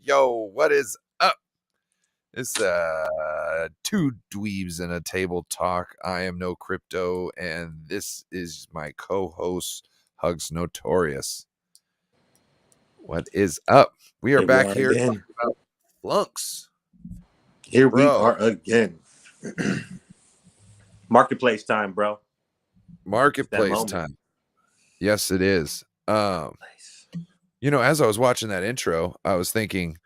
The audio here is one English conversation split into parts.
Yo, what is up? It's two dweebs and a table talk. I am No Crypto, and this is my co-host, Hugs Notorious. What is up? We are back here talking about Flunks. Here we are again. Marketplace time, bro. Marketplace time. Yes, it is. You know, as I was watching that intro, I was thinking,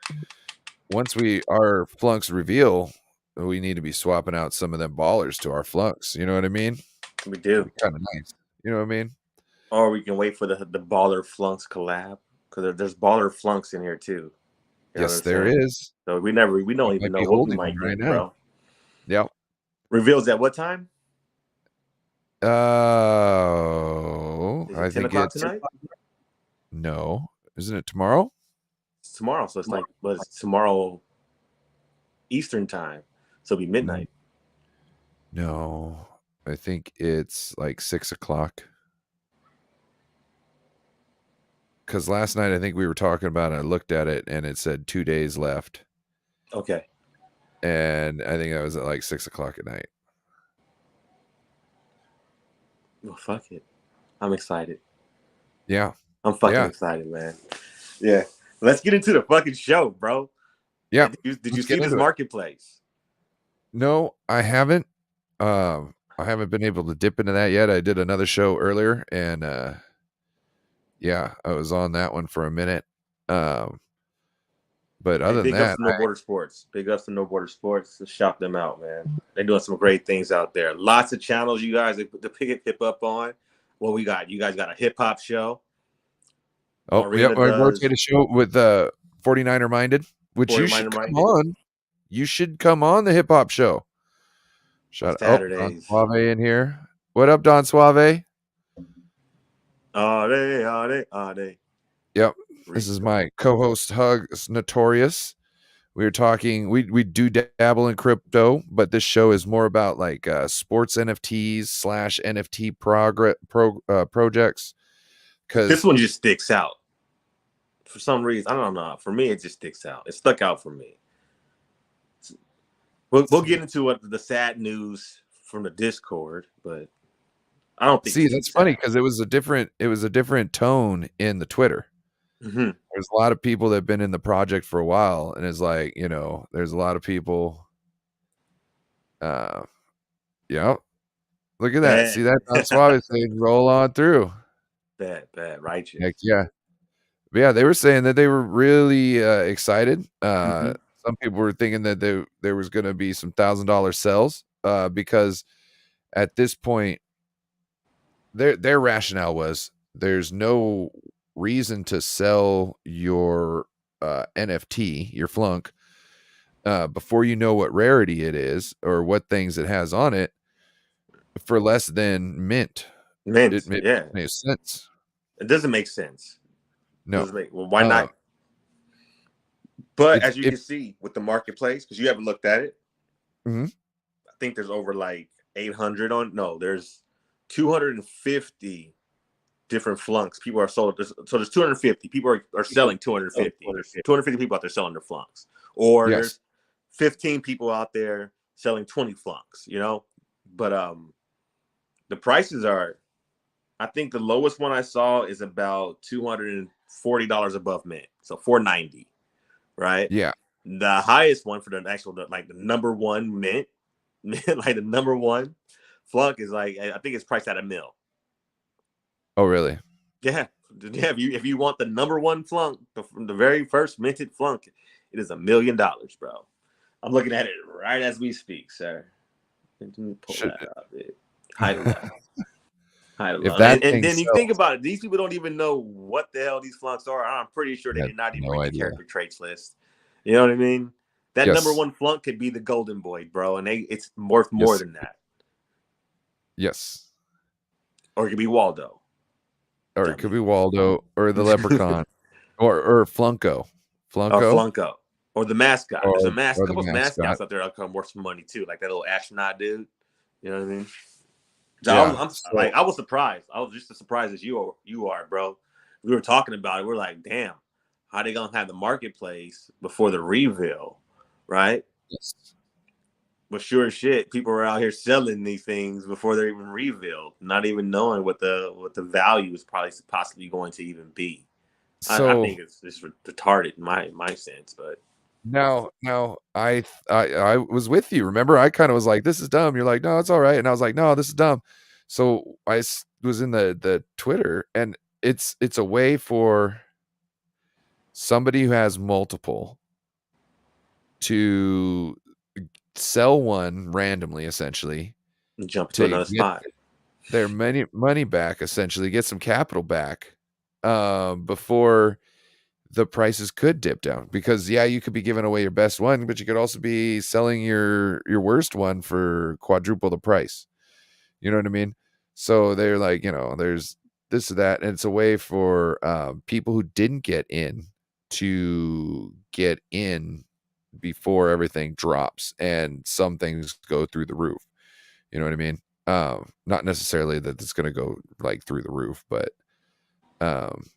once our Flunks reveal, we need to be swapping out some of them ballers to our Flunks. You know what I mean? We do. Kind of nice. You know what I mean? Or we can wait for the baller Flunks collab, because there's baller Flunks in here too. Yes, there is. So we don't even know what we might get, bro. Yep. Reveals at what time? I think it's tonight. No, isn't it tomorrow? It's tomorrow, so it's like, but it's tomorrow Eastern time, so it'll be midnight. No, I think it's like 6 o'clock. Because last night I think we were talking about it. I looked at it and it said 2 days left. Okay. And I think that was at like 6 o'clock at night. Well, fuck it. I'm excited. Yeah. I'm fucking excited, man. Yeah. Let's get into the fucking show, bro. Yeah. Did you see this marketplace? No, I haven't. I haven't been able to dip into that yet. I did another show earlier, and yeah, I was on that one for a minute. But other than that, big ups to No Border Sports. Big ups to No Border Sports. Just shout them out, man. They're doing some great things out there. Lots of channels you guys to pick hip up on. What we got? You guys got a hip hop show. Oh, we have a rotated show with 49er Minded, which you should come on. You should come on the hip hop show. Shout out Don Suave in here. What up, Don Suave? All day. Yep. This is my co-host Hugs Notorious. We were talking, we do dabble in crypto, but this show is more about like sports NFTs / NFT projects. Because this one just sticks out. For some reason, I don't know. For me, it just sticks out. It stuck out for me. We'll get into the sad news from the Discord, but I don't think. See, that's funny because it was a different tone in the Twitter. Mm-hmm. There's a lot of people that have been in the project for a while, and it's like, you know, there's a lot of people. Yeah. Look at that. See that? That's why I was saying roll on through. Bad, righteous. Heck yeah. But yeah, they were saying that they were really excited. Some people were thinking that there was going to be some $1,000 sells because at this point, their rationale was there's no reason to sell your NFT, your flunk, before you know what rarity it is or what things it has on it for less than mint. Mint, It yeah. makes sense. It doesn't make sense. It No. doesn't make well. Why Uh, not? But it's as you if can see with the marketplace, because you haven't looked at it, mhm. I think there's over like 800 on. No, there's 250 different flunks. People are sold. So there's 250 people are selling 250. There's 250 people out there selling their flunks, or Yes. there's 15 people out there selling 20 flunks. But the prices are. I think the lowest one I saw is about $240 above mint, so 490, right? Yeah. The highest one for the actual like the number one mint, like the number one flunk is like I think it's priced at a mil. Oh, really? Yeah, yeah. If you want the number one flunk, from the very first minted flunk, it is $1 million, bro. I'm looking at it right as we speak, sir. Let me pull Should that up. Hide a low. Hide a if low. that And thing then you think sells, about it. These people don't even know what the hell these flunks are. I'm pretty sure I they have did not even no read the idea. character traits list. You know what I mean? That number Yes. one flunk could be the Golden Boy, bro, and it's worth more Yes. than that. Yes. Or it could be Waldo, Or it could dummy. be Waldo or the Leprechaun or Flunko. Or Flunko Flunko. Or the mascot. There's or a the couple of mascot. mascots out there that come worth some money too, like that little astronaut dude. You know what I mean? So Yeah. I'm like So I was surprised. I was just as surprised as you are, bro. We were talking about it. We're like, damn, how they gonna have the marketplace before the reveal, right? yes. But sure as shit, people are out here selling these things before they're even revealed, not even knowing what the value is probably possibly going to even be. I So think it's retarded in my sense, but now I was with you. Remember, I kind of was like, "This is dumb." You're like, "No, it's all right," and I was like, "No, this is dumb." So was in the Twitter, and it's a way for somebody who has multiple to sell one randomly, essentially, jump to to another get spot. their money back, essentially, get some capital back, before the prices could dip down. Because, yeah, you could be giving away your best one, but you could also be selling your worst one for quadruple the price. You know what I mean? So they're like, there's this or that, and it's a way for people who didn't get in to get in before everything drops and some things go through the roof. You know what I mean? Not necessarily that it's going to go like through the roof, but um,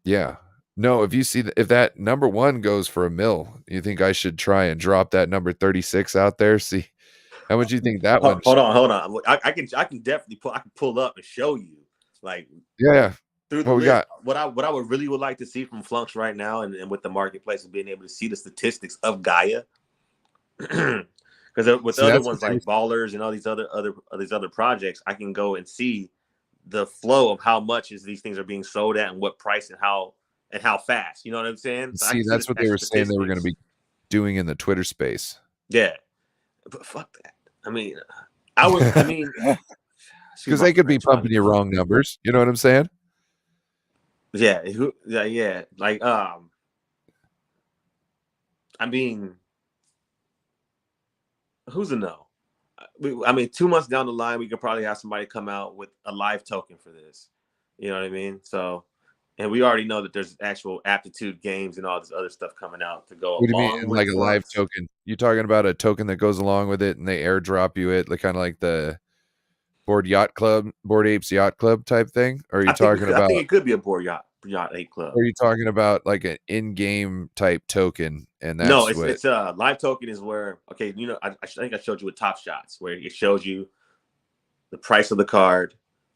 yeah. No, if that number one goes for a mil, you think I should try and drop that number 36 out there? See how much you think that one? Hold on. I can definitely pull up and show you like Yeah. through the What we list. got? What I would like to see from Flunks right now, and with the marketplace, is being able to see the statistics of Gaia. Because with See, other that's what ones they were. like Ballers and all these other projects, I can go and see the flow of how much is these things are being sold at and what price and how fast. You know what I'm saying? So I See, can see that's the what they actual were saying they were going to statistics. be doing in the Twitter space. Yeah, but fuck that. I mean, I was. I mean, excuse Because my they could be French. pumping you wrong numbers. You know what I'm saying? Yeah, yeah. Like, I mean, who's a no? I mean, 2 months down the line, we could probably have somebody come out with a live token for this. You know what I mean? So, and we already know that there's actual aptitude games and all this other stuff coming out to go What do you along mean, with like a live Flunks. token? You talking about a token that goes along with it, and they airdrop you it, like kind of like the Board Apes Yacht Club type thing? Or are you I think we talking could. I think about? it could be a board yacht 8 club. Or are you talking about like an in-game type token, and No, that's it's what? it's a live token is where I think I showed you with Top Shots where it shows you the price of the card,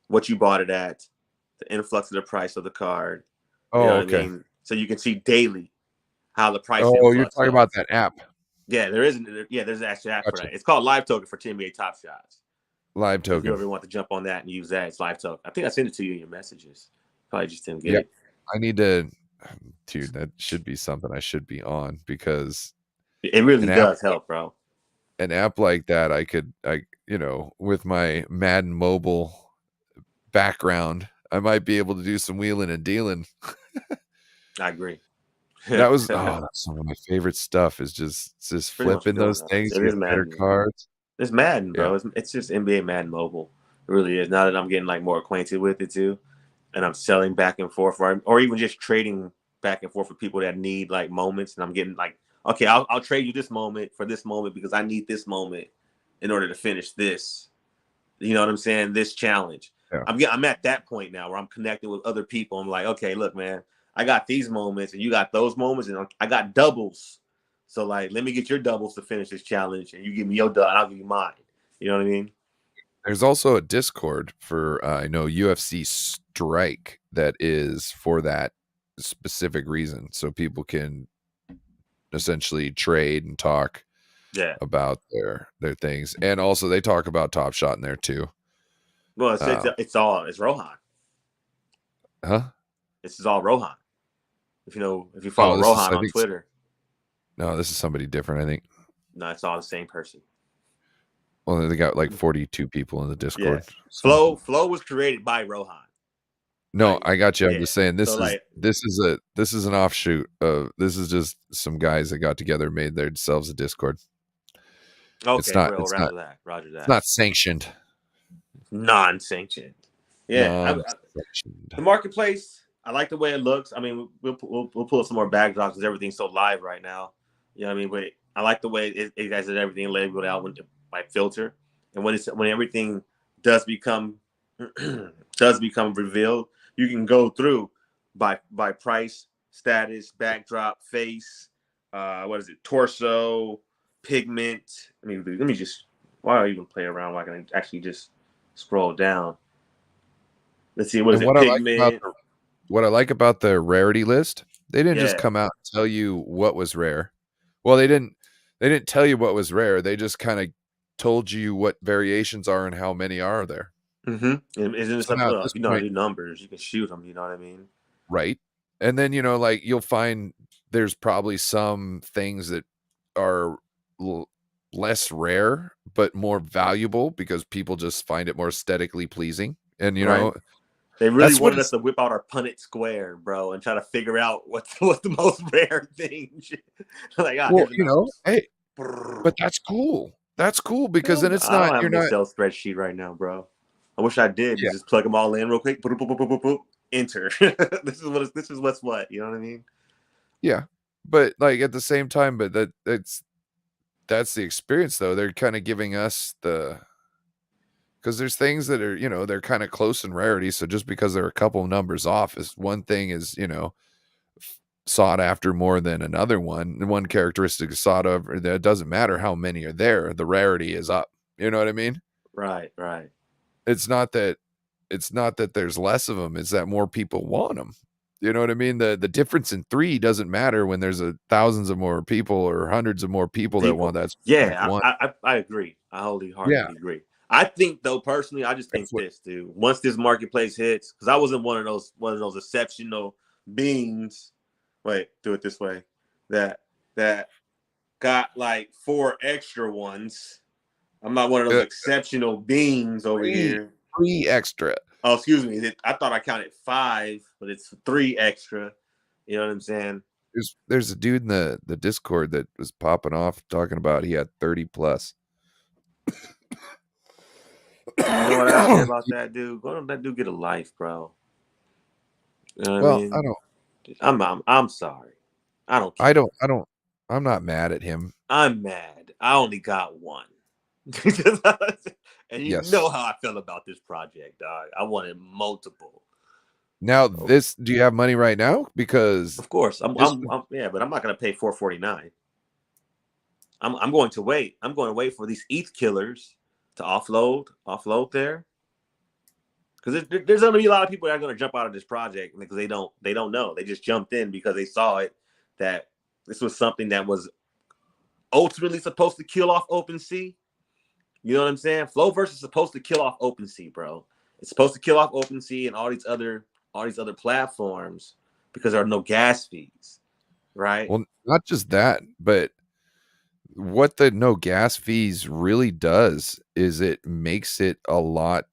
what you bought it at, the influx of the price of the card. You know Oh, what I okay. mean? So you can see daily how the price Oh, you're influx talking about goes. that app. Yeah, there isn't. Yeah, there's an actual app for Gotcha. that. It's called Live Token for NBA Top Shots. Live If you token. ever want to jump on that and use that, it's Live Token. I think I sent it to you in your messages. Probably just didn't get Yep. it. I need to, dude, that should be something I should be on, because It really an app does help, bro. an app like that, with my Madden mobile background, I might be able to do some wheeling and dealing. I agree. That's some of my favorite stuff, is just Pretty much flipping doing those that. things, It is getting better Madden. cards. It's Madden, Yeah. bro. It's just NBA Madden Mobile. It really is. Now that I'm getting like more acquainted with it too, and I'm selling back and forth, or even just trading back and forth with people that need like moments, and I'm getting like, okay, I'll trade you this moment for this moment because I need this moment in order to finish this. You know what I'm saying? This challenge. Yeah. I'm at that point now where I'm connecting with other people. I'm like, okay, look, man, I got these moments and you got those moments, and I got doubles. So like, let me get your doubles to finish this challenge, and you give me your double, and I'll give you mine. You know what I mean? There's also a Discord for I know UFC Strike that is for that specific reason, so people can essentially trade and talk Yeah. about their things, and also they talk about Top Shot in there too. Well, Um, it's Rohan. huh? This is all Rohan. If you follow Oh, this is Rohan I on think Twitter, no, this is somebody different. I think. no, it's all the same person. Well, they got like 42 people in the Yeah. Discord. So Flow was created by Rohan. no, Like, I got you. I'm yeah. just saying So like, this is an offshoot of this is just some guys that got together, made themselves a Discord. It's okay, not well, it's not Roger it's that. not sanctioned. Non-sanctioned. Yeah, Non-sanctioned. the marketplace. I like the way it looks. I mean, we'll pull up some more backdrops because everything's so live right now. You know what I mean? But I like the way it guys did everything labeled out by filter, and when everything does become does become revealed, you can go through by price, status, backdrop, face, what is it, torso, pigment. I mean, let me just why do I even play around? Why can I actually just scroll down? Let's see, what is And it? Pigment. what I like about the rarity list, they didn't just Yeah. come out and tell you what was rare. Well, they didn't tell you what was rare. They just kind of told you what variations are and how many are there. Mm-hmm. And isn't it So something? now at Well, this if you know how to point, do numbers, you can shoot them. You know what I mean? right? And then like you'll find there's probably some things that are less rare but more valuable because people just find it more aesthetically pleasing. And Right. They really that's what wanted us it's to whip out our Punnett square, bro, and try to figure out what's the most rare thing. Like, well, here's the numbers. hey, Brrr. but that's cool. That's cool because Hell then no, it's I not don't have you're an not Excel spreadsheet right now, bro. I wish I did. yeah. Just plug them all in real quick. Boop, boop, boop, boop, boop, boop. Enter. This is what's what. You know what I mean? Yeah. But like at the same time, but that's the experience though. They're kind of giving us the because there's things that are, they're kind of close in rarity. So just because they're a couple of numbers off is one thing is, sought after more than another one. And one characteristic is sought after that doesn't matter how many are there, the rarity is up. You know what I mean? Right. Right. It's not that it's not that there's less of them, it's that more people want them. You know what I mean? The difference in 3 doesn't matter when there's thousands of more people or hundreds of more people that want People. that specific Yeah, one. I agree. I Yeah, wholeheartedly agree. I think though personally, I just think that's what this, dude. Once this marketplace hits, because I wasn't one of those exceptional beings. Wait, do it this way. That that got like 4 extra ones. I'm not one of those uh, exceptional beings over 3 here. 3 extra. Oh, excuse me. I thought I counted 5, but it's 3 extra. You know what I'm saying? There's a dude in the Discord that was popping off talking about he had 30 plus. You know what I say about that dude? Go let that dude get a life, bro. You know what I Well, mean? I'm sorry. I don't care. I don't I'm not mad at him. I'm mad. I only got one. And you know Yes. how I feel about this project, dog. I wanted multiple. Now So, do you have money right now? Because of course, this yeah, but I'm not gonna pay 449. I'm going to wait. I'm going to wait for these ETH killers to offload there, because there's going to be a lot of people that are going to jump out of this project because they don't know. They just jumped in because they saw it that this was something that was ultimately supposed to kill off OpenSea. You know what I'm saying? Flowverse is supposed to kill off OpenSea, bro. It's supposed to kill off OpenSea and all these other platforms because there are no gas fees, right? well, not just that, but what the no gas fees really does is it makes it a lot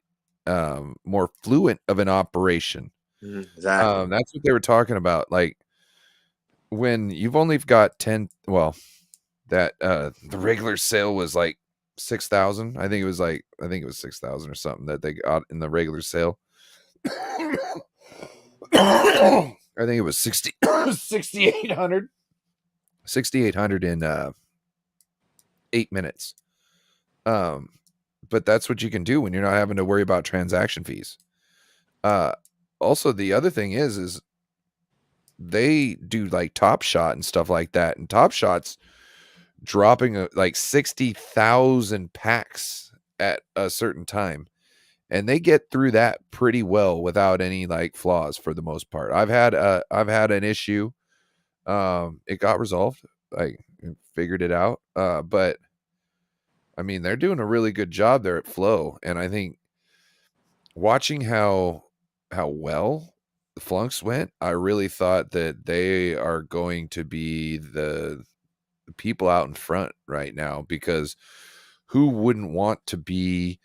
more fluent of an operation. Exactly. That's what they were talking about. Like when you've only got 10, well, that the regular sale was like 6,000. I think it was like, I think it was 6,000 or something that they got in the regular sale. I think it was 6,800. 6,800 in 8 minutes. Um, but that's what you can do when you're not having to worry about transaction fees. Uh, also, the other thing is they do like Top Shot and stuff like that, and Top Shot's dropping like 60,000 packs at a certain time, and they get through that pretty well without any like flaws for the most part. I've had an issue. It got resolved. I figured it out. But I mean, they're doing a really good job there at Flow, and I think watching how well the Flunks went, I really thought that they are going to be the people out in front right now, because who wouldn't want to be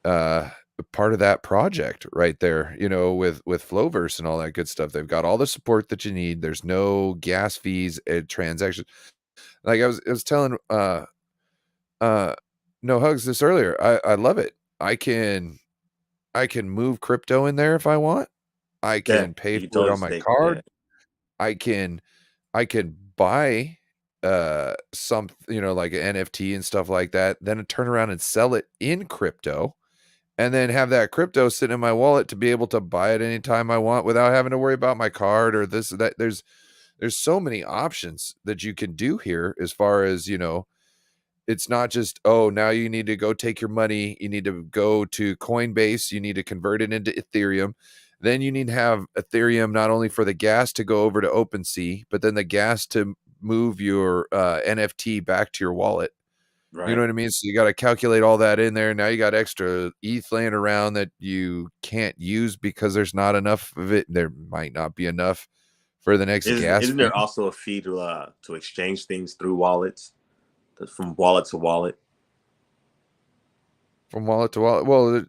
a part of that project right there, you know, with Flowverse and all that good stuff. They've got all the support that you need. There's no gas fees and transactions. Like I was telling uh no hugs this earlier. I love it. I can move crypto in there if I want. I Yeah, can pay you can for it totally on my stake. Yeah. card. I can I can buy some, you know, like an NFT and stuff like that, then turn around and sell it in crypto, and then have that crypto sit in my wallet to be able to buy it anytime I want without having to worry about my card or this or that. There's so many options that you can do here, as far as, you know, it's not just, oh, now you need to go take your money, you need to go to Coinbase, you need to convert it into Ethereum. Then you need to have Ethereum not only for the gas to go over to OpenSea, but then the gas to move your NFT back to your wallet. You know Right. what I mean? So you got to calculate all that in there. Now you got extra ETH laying around that you can't use because there's not enough of it. There might not be enough for the next gas Isn't there fee also a fee to exchange things through wallets, from wallet to wallet? from wallet to wallet. Well,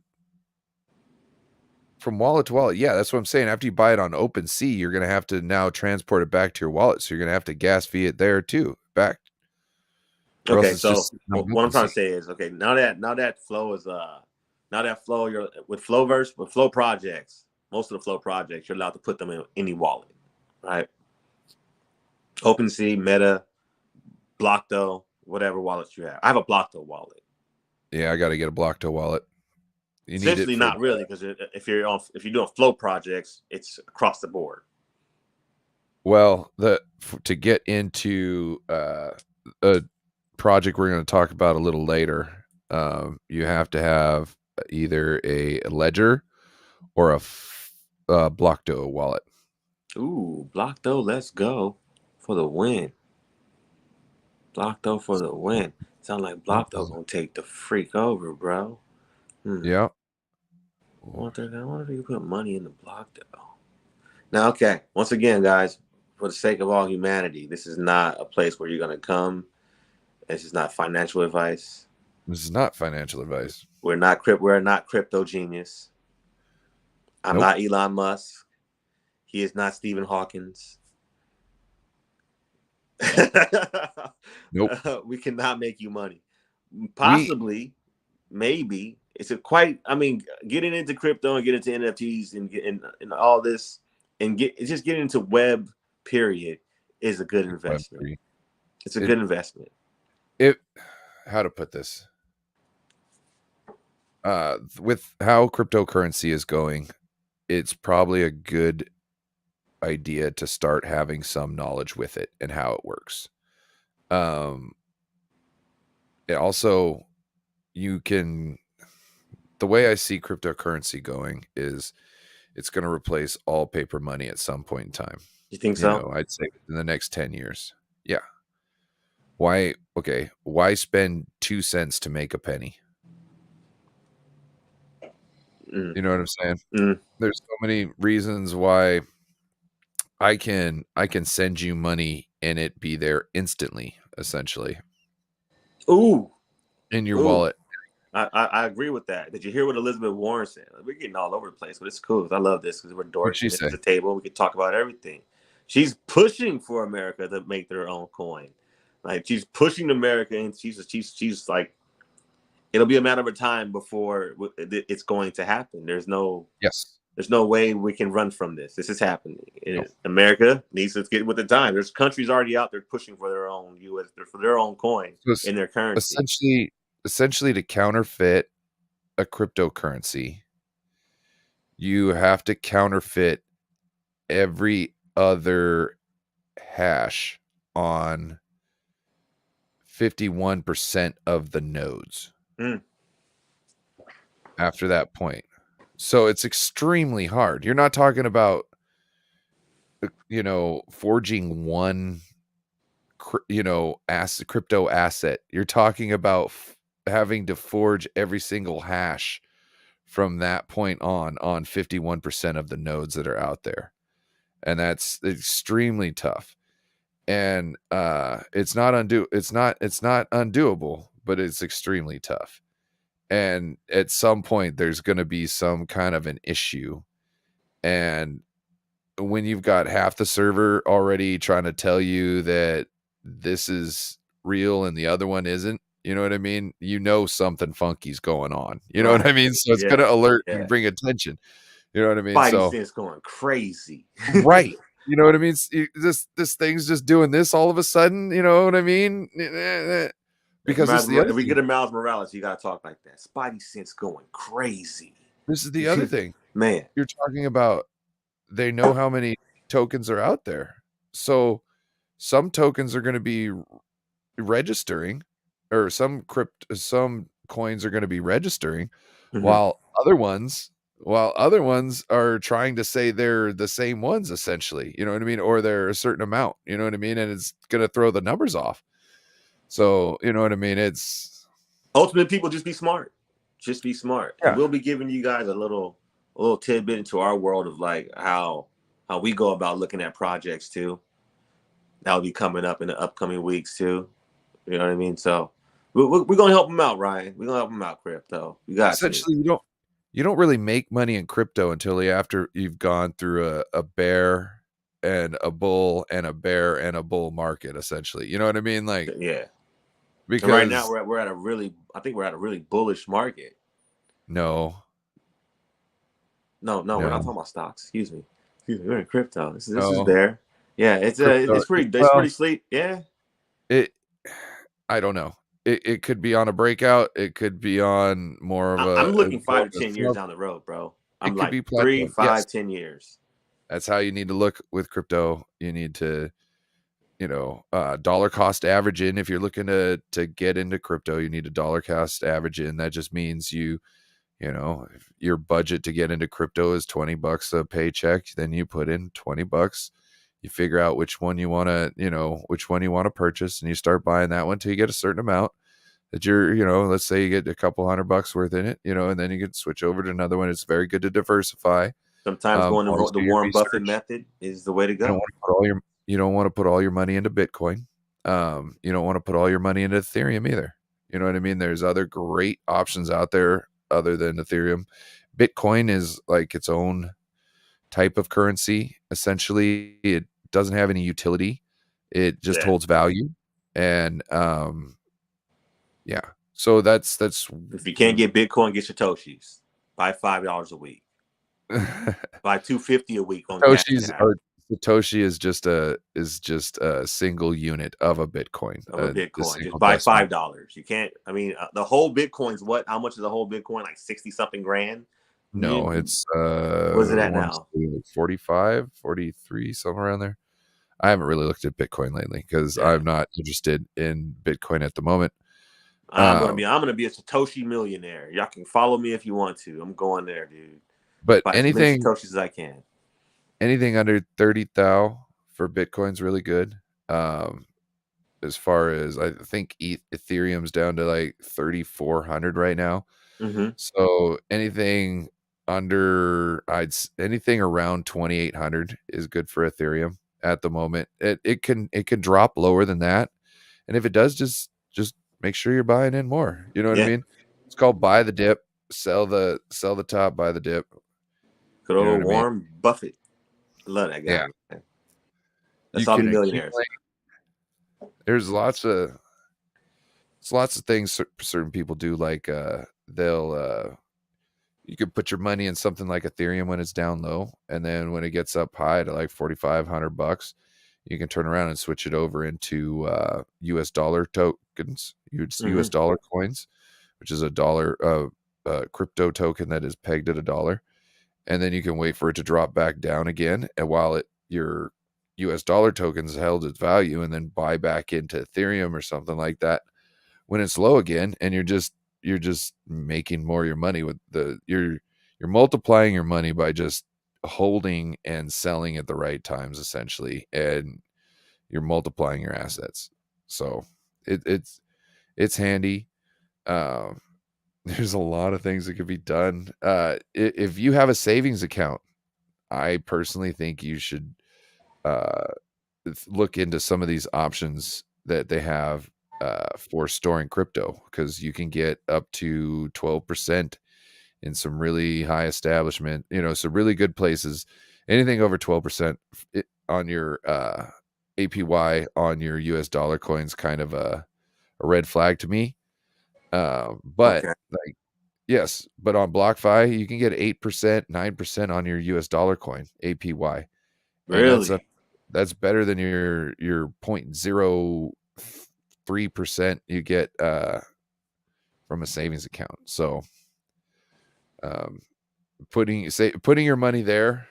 from wallet to wallet, yeah, that's what I'm saying. After you buy it on OpenSea, you're gonna have to now transport it back to your wallet. So you're gonna have to gas fee it there too, back, or else Okay, it's just so sitting on what I'm trying OpenSea. to say is, okay, now that flow is now that flow, you're with Flowverse, with Flow projects, most of the Flow projects, you're allowed to put them in any wallet, right? OpenSea, Meta, Blockto, whatever wallets you have. I have a Blockto wallet. Yeah, I got to get a Blockto wallet. You need it Essentially, for not really, because if you're doing Flow projects, it's across the board. well, to get into a project we're going to talk about a little later, you have to have either a ledger or a Blockto wallet. Ooh, Blockto, let's go for the win. Blockto for the win. Sound like Blockto gonna take the freak over, bro. Hmm. Yeah. I wonder if you can put money in the Blockto. Now, okay. Once again, guys, for the sake of all humanity, this is not a place where you're gonna come. This is not financial advice. This is not financial advice. We're not crypto genius. I'm Nope. not Elon Musk. He is not Stephen Hawkins. Nope. We cannot make you money. We Possibly, maybe it's a quite. I mean, getting into crypto and getting into NFTs and getting and all this and just getting into web period is a good investment. Web3. It's a It good investment. it how to put this? With how cryptocurrency is going, it's probably a good idea to start having some knowledge with it and how it works. Um, it also, you can, the way I see cryptocurrency going is it's going to replace all paper money at some point in time. You think You so? know, I'd say in the next 10 years. Yeah. Why? Okay. Why spend 2 cents to make a penny? Mm, You know what I'm saying? mm. There's so many reasons why I can send you money and it be there instantly, essentially, Ooh, in your ooh. wallet. I agree with that. Did you hear what Elizabeth Warren said? We're getting all over the place, but it's cool. I love this because we're What'd dorks she and this is say? a table. We can talk about everything. She's pushing for America to make their own coin. Like she's pushing America, and she's like it'll be a matter of time before it's going to happen. Yes. There's no way we can run from this. This is happening. No. America needs to get with the time. There's countries already out there pushing for their own U.S. for their own coin So it's in their currency. essentially to counterfeit a cryptocurrency, you have to counterfeit every other hash on 51% of the nodes Mm. after that point. So it's extremely hard. You're not talking about, forging one, crypto asset. You're talking about having to forge every single hash from that point on 51% of the nodes that are out there. And that's extremely tough. And it's not undoable, but it's extremely tough. And at some point there's going to be some kind of an issue. And when you've got half the server already trying to tell you that this is real and the other one isn't, you know what I mean? Something funky's going on. You know what I Right. mean? So it's going Yeah. to alert and Yeah. bring attention. You know what I mean? Spidey So sense going crazy. right. You know what I mean? This thing's just doing this all of a sudden, you know what I mean? Because this is the other If we get thing. a Miles Morales, you gotta talk like that. Spidey sense going crazy. This is the other thing. Man. You're talking about they know how many tokens are out there. So some tokens are going to be registering, or some coins are going to be registering, Mm-hmm. while other ones are trying to say they're the same ones, essentially, you know what I mean, or they're a certain amount, you know what I mean, and it's going to throw the numbers off. So you know what I mean, it's Ultimate people, just be smart. Just be smart. And yeah. we'll be giving you guys a little tidbit into our world of like how we go about looking at projects too. That'll be coming up in the upcoming weeks too. You know what I mean? So we're gonna help them out, Ryan. We're gonna help them out, Crypto. You got to. Essentially, you don't really make money in crypto until after you've gone through a bear and a bull and a bear and a bull market, essentially, you know what I mean, like, Yeah. And right now because we're at a really, I think we're at a really bullish market. no, No, we're not no, talking about stocks. Excuse me. We're in crypto. This is no, bear. Yeah, crypto, it's well, pretty sleep. Yeah. it I don't know. It could be on a breakout. It could be on more of I'm looking more five of to a 10 years slump. down the road, bro. I'm It could like be 3, plateauing. Yes, 5, 10 years. that's how you need to look with crypto. You need to, dollar cost average in. If you're looking to get into crypto, you need a dollar cost average in. That just means if your budget to get into crypto is $20 a paycheck, then you put in $20. You figure out which one you want to purchase, and you start buying that one till you get a certain amount that let's say you get a couple $100 worth in it, and then you can switch over to another one. It's very good to diversify. Sometimes going Always the do your Warren Buffett research. method is the way to You don't go. want to put all your you don't want to put all your money into Bitcoin. You don't want to put all your money into Ethereum either. You know what I mean? There's other great options out there other than Ethereum. Bitcoin is like its own type of currency. Essentially, it doesn't have any utility. It just Yeah. holds value. And yeah. So that's If you can't get Bitcoin, get Satoshis. Buy $5 a week. Buy 250 a week on Cash Satoshi's App are Satoshi is just a single unit of a Bitcoin, of a the Bitcoin. Just single buy decimal. $5. You can't. I mean, the whole Bitcoin's what? How much is the whole Bitcoin? Like 60 something grand. No, it's What's it I at want to now? say like 45, 43, somewhere around there. I haven't really looked at Bitcoin lately because Yeah. I'm not interested in Bitcoin at the moment. I'm gonna Um, be. I'm gonna be a Satoshi millionaire. Y'all can follow me if you want to. I'm going there, dude. but Buy as many anything Satoshis as I can. anything under 30 thou for Bitcoin's really good. Um, as far as I think Ethereum's down to like 3,400 right now. Mm-hmm. So anything around 2,800 is good for Ethereum at the moment. It can drop lower than that, and if it does, just make sure you're buying in more. You know what I Yeah. mean? It's called buy the dip, sell the top, buy the dip. Good You know what old I mean? Warren Buffett. I love that Yeah, guy, man. you That's all the can millionaires. accumulate. There's lots of So lots of things certain people do, like they'll you could put your money in something like Ethereum when it's down low, and then when it gets up high to like $4,500, you can turn around and switch it over into US dollar tokens, US Hmm. dollar coins, which is a dollar crypto token that is pegged at a dollar. And then you can wait for it to drop back down again. And while your US dollar tokens held its value, and then buy back into Ethereum or something like that when it's low again, and you're just making more of your money with you're multiplying your money by just holding and selling at the right times, essentially, and you're multiplying your assets. So it's handy. um there's a lot of things that could be done. If you have a savings account, I personally think you should uh look into some of these options that they have for storing crypto, because you can get up to 12% in some really high establishment, some really good places. Anything over 12% on your APY on your US dollar coins, kind of a red flag to me. But Okay. like, yes, but on BlockFi, you can get 8%, 9% on your US dollar coin APY, and Really? that's better than your 0.03% you get from a savings account. So um, putting your money there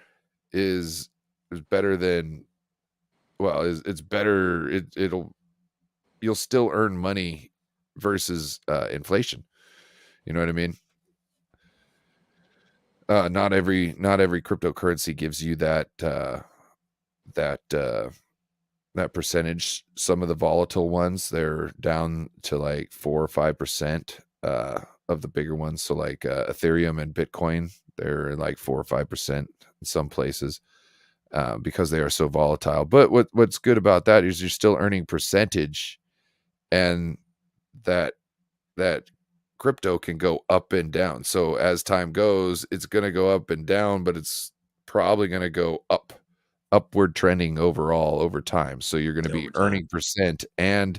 is better than, well, it's better. You'll still earn money versus inflation. You know what I mean? Not every cryptocurrency gives you that that percentage. Some of the volatile ones, they're down to like 4 or 5% of the bigger ones. So like Ethereum and Bitcoin, they're like 4 or 5% in some places because they are so volatile. But what's good about that is you're still earning percentage, and that that crypto can go up and down. So as time goes, it's going to go up and down, but it's probably going to go upward trending overall over time. So you're going to be Over time. earning percent, and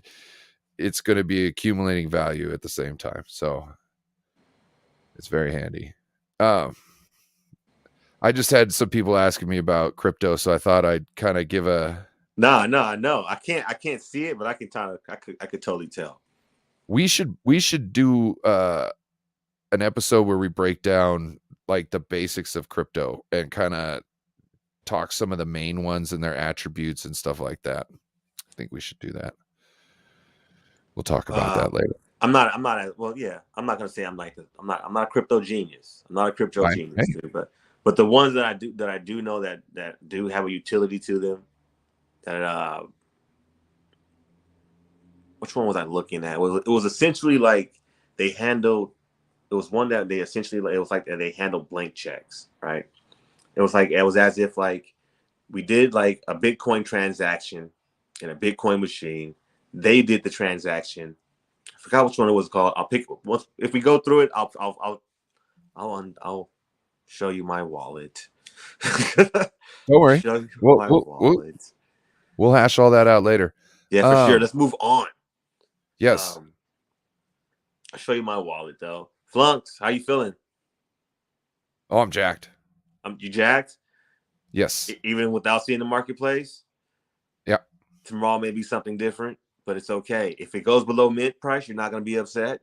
it's going to be accumulating value at the same time. So it's very handy. Um, I just had some people asking me about crypto, so I thought I'd kind of give a. Nah, nah, no. I can't see it, but I can kind of I could totally tell. We should do an episode where we break down like the basics of crypto and kind of talk some of the main ones and their attributes and stuff like that. I think we should do that. We'll talk about Uh that later. well, yeah. I'm not gonna say I'm not a crypto genius. I'm not a crypto Fine. genius, Hey, dude. But the ones that I do know that do have a utility to them. That which one was I looking at? It was essentially like they handled. It was one that they essentially, it was like they handled blank checks, right? It was as if like we did like a Bitcoin transaction in a Bitcoin machine. They did the transaction. I forgot which one it was called. I'll pick once if we go through it. I'll show you my wallet. don't worry. Show you We'll, my we'll we'll wallet. we'll hash all that out later. Yeah, for sure. Um, Let's move on. yes. Um, I'll show you my wallet though. Flunks, how you feeling? Oh, I'm jacked. You jacked? Yes. Even without seeing the marketplace? Yeah. Tomorrow may be something different, but it's okay. If it goes below mint price, you're not going to be upset.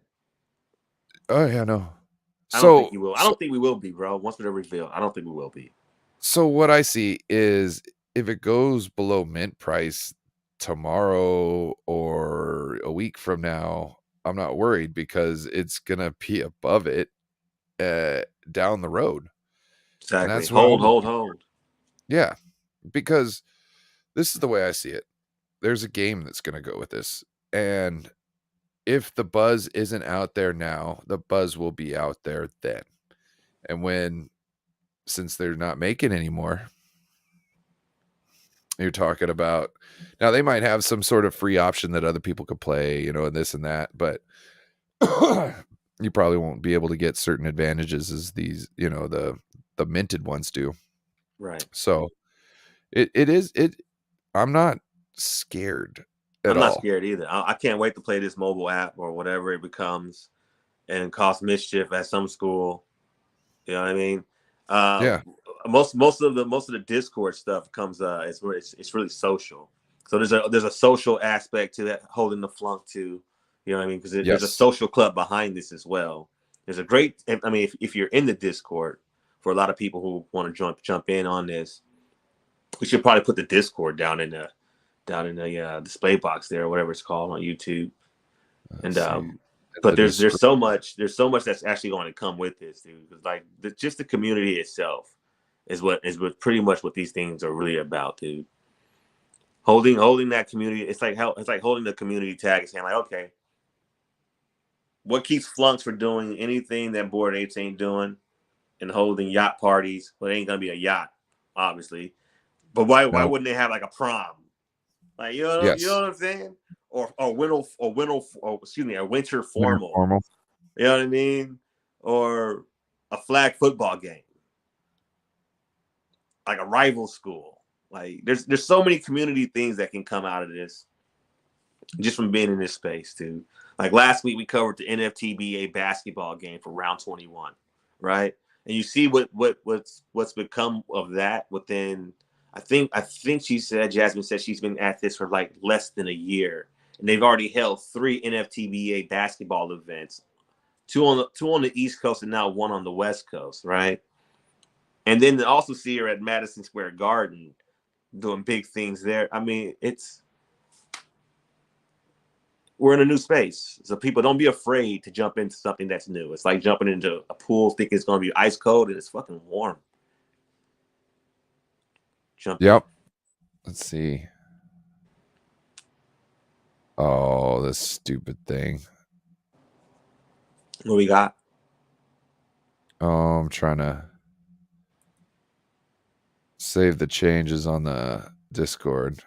Oh yeah. No. I don't think So you will. I so don't think we will be, bro. Once we're revealed, I don't think we will be. so what I see is, if it goes below mint price tomorrow or a week from now, I'm not worried, because it's gonna be above it uh, down the road, and Exactly. that's what Hold, I'm hold, looking for. hold. Yeah, because this is the way I see it. There's a game that's gonna go with this, and if the buzz isn't out there now, the buzz will be out there then. And since they're not making anymore, you're talking about, now they might have some sort of free option that other people could play, and this and that, but you probably won't be able to get certain advantages as these, the minted ones do. Right. So it is it I'm not scared. at I'm not all. scared either. I can't wait to play this mobile app or whatever it becomes and cause mischief at some school. You know what I mean? Uh, Yeah. most of the Discord stuff comes. It's really social. So there's a social aspect to that, holding the flunk too. You know what I mean? Because there's a Yes. social club behind this as well. There's a great. I mean, if you're in the Discord, for a lot of people who want to jump in on this, we should probably put the Discord down in the display box there, or whatever it's called on YouTube. Let's And see. but The there's so much that's actually going to come with this, dude. Like just the community itself is what pretty much what these things are really about, dude. Holding that community, it's like holding the community tag and saying like, okay, what keeps Flunks for doing anything that Bored Apes ain't doing, and holding yacht parties? Well, it ain't gonna be a yacht, obviously. But why Nope. wouldn't they have like a prom? Like you know Yes. what I'm saying? A winter Winter formal. formal. You know what I mean? Or a flag football game, like a rival school. Like there's so many community things that can come out of this just from being in this space, too. Like last week we covered the NFTBA basketball game for round 21, right? And you see what's become of that within. I think Jasmine said she's been at this for like less than a year, and they've already held 3 NFTBA basketball events, two on the East Coast and now one on the West Coast, right? And then to also see her at Madison Square Garden doing big things there. I mean, we're in a new space, so people don't be afraid to jump into something that's new. It's like jumping into a pool thinking it's going to be ice cold and it's fucking warm. Jump in. Yep. Let's see. Oh, this stupid thing. What we got? Oh, I'm trying to save the changes on the Discord.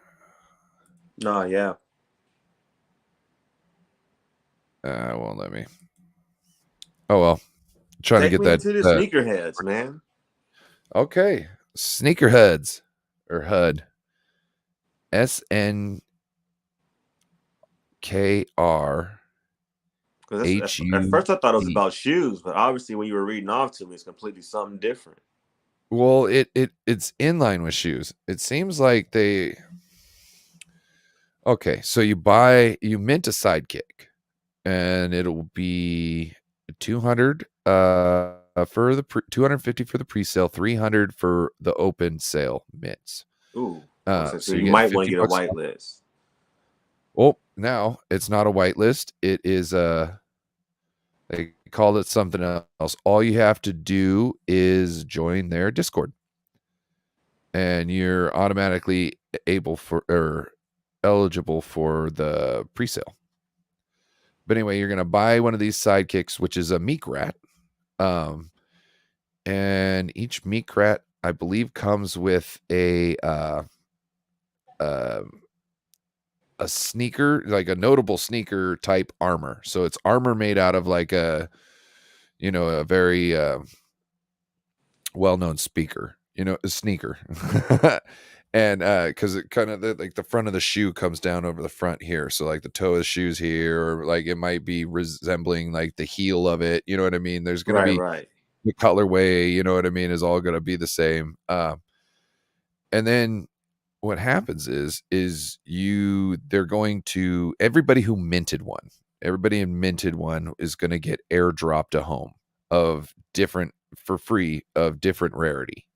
No, yeah. It won't let me. Oh well. Trying to Take get me that. into the sneakerheads, man. Okay. Sneakerheads or HUD. SNKR Because at HUD. first I thought it was about shoes, but obviously when you were reading off to me, it's completely something different. Well, it's in line with shoes. It seems like they. Okay, so you mint a Sidekick, and it'll be 200 for the 250 for the pre-sale, 300 for the open sale mints. Ooh, so So you're you getting might want to 50 get a bucks white off. list. Well, now it's not a whitelist. It is they called it something else. All you have to do is join their Discord, and you're automatically able for or eligible for the pre-sale. But anyway, you're gonna buy one of these sidekicks, which is a meek rat. Um, and each meek rat, I believe, comes with uh, a sneaker, like a notable sneaker type armor. So it's armor made out of like a very well-known speaker, a sneaker. And because it kind of like the front of the shoe comes down over the front here, so like the toe of the shoes here, or like it might be resembling like the heel of it. You know what I mean? There's gonna Right, be right. the colorway. You know what I mean? Is all gonna be the same. And then what happens is they're going to everybody who minted one, everybody in minted one is going to get airdropped a home of different for free of different rarity.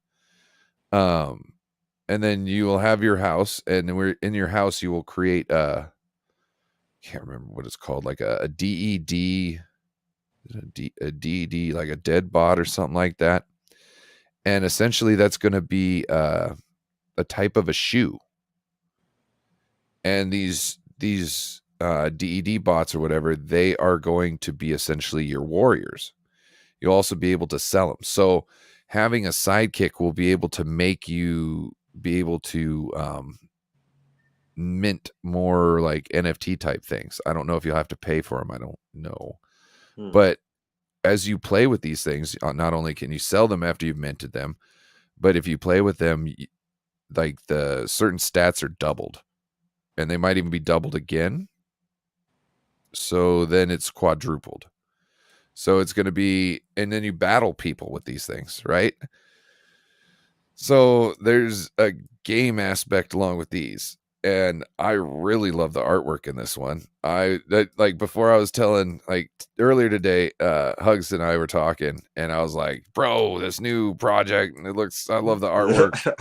And then you will have your house, and we're in your house. You will create can't remember what it's called, like a DED, a DED, like a dead bot or something like that. And essentially, that's going to be a type of a shoe. And these DED bots or whatever, they are going to be essentially your warriors. You'll also be able to sell them. So having a sidekick will be able to make you be able to mint more like NFT type things. I don't know if you'll have to pay for them. I don't know. Hmm. But as you play with these things, not only can you sell them after you've minted them, but if you play with them, like the certain stats are doubled. and they might even be doubled again. So then it's quadrupled. So it's going to be, and then you battle people with these things, right? So there's a game aspect along with these. And I really love the artwork in this one. Like before I was telling, like earlier today, Hugs and I were talking, and I was like, bro, this new project, and I love the artwork.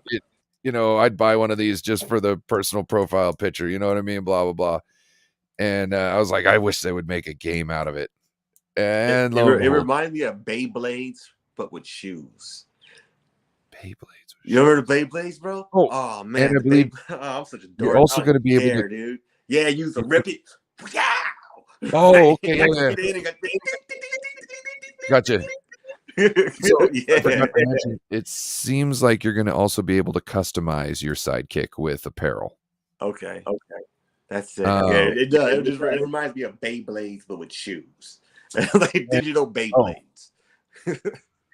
It, I'd buy one of these just for the personal profile picture, you know what I mean? Blah, blah, blah. And I was like, I wish they would make a game out of it. And lo and It behold, reminds me of Beyblades, but with shoes. Beyblades. You ever heard of Beyblades, bro? Oh, Oh and man, I the believe Beyblade. Oh, I'm such a you're dork. I also don't going to even be able to. care, dude. Yeah, you used to rip it. Wow. Oh, okay, I yeah, can yeah, get in and got. gotcha. So I Yeah. forgot to mention, it seems like you're going to also be able to customize your sidekick with apparel. Okay. That's it. Yeah, Um, it does. It reminds me of Beyblades, but with shoes, like and, digital oh, Beyblades.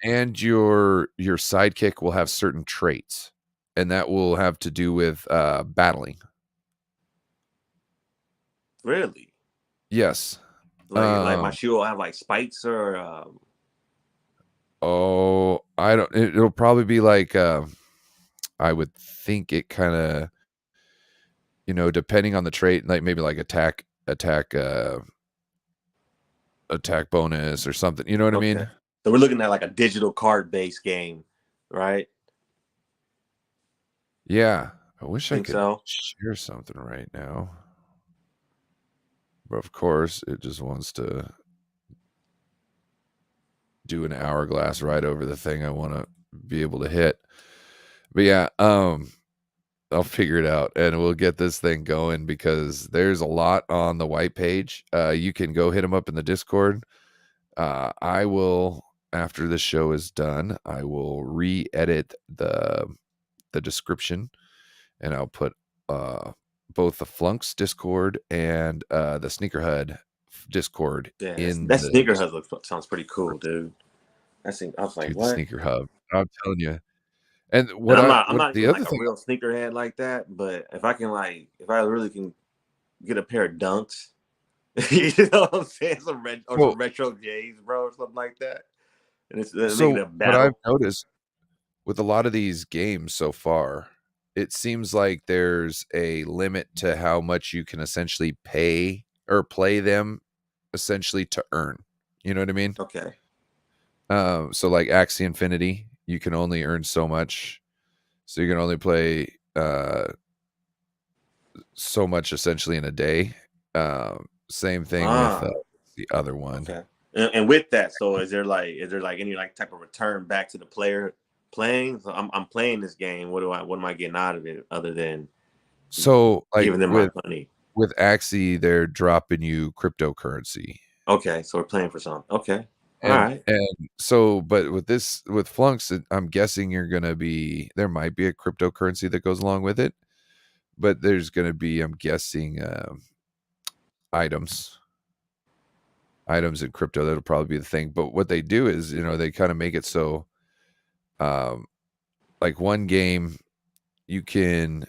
and your sidekick will have certain traits, and that will have to do with battling. Really? Yes. Like my shoe will have like spikes or Oh, I don't. It'll probably be like I would think it kind of, depending on the trait, like maybe like attack bonus or something. You know what I okay. mean? So we're looking at like a digital card based game, right? Yeah. I wish I Think could so. share something right now. But of course, it just wants to do an hourglass right over the thing I want to be able to hit. But yeah, I'll figure it out and we'll get this thing going because there's a lot on the white page. You can go hit them up in the Discord. I will, after this show is done, I will re-edit the description, and I'll put both the Flunks Discord and the Sneakerhead Discord Yeah, in that the sneaker hut sounds pretty cool, dude. I was like, to the what? Sneaker Hub. I'm telling you. And And I'm what not the even other like a thing. real sneakerhead like that, but if I really can get a pair of dunks, you know what I'm saying? So Some retro J's, bro, or something like that. And it's making so a what I've battle. noticed with a lot of these games so far, it seems like there's a limit to how much you can essentially pay or play them essentially to earn. You know what I mean? Okay. So like Axie Infinity, you can only earn so much. So you can only play so much essentially in a day. Same thing with Ah, the other one. okay. And with that, so is there like any like type of return back to the player playing? So I'm playing this game. What am I getting out of it other than So like giving them my money? with Axie, they're dropping you cryptocurrency. Okay, so we're playing for something. Okay. All And right. so, but with Flunks, I'm guessing there might be a cryptocurrency that goes along with it, but there's gonna be, I'm guessing, items, items in crypto. That'll probably be the thing. But what they do is, they kind of make it so, um, like one game, you can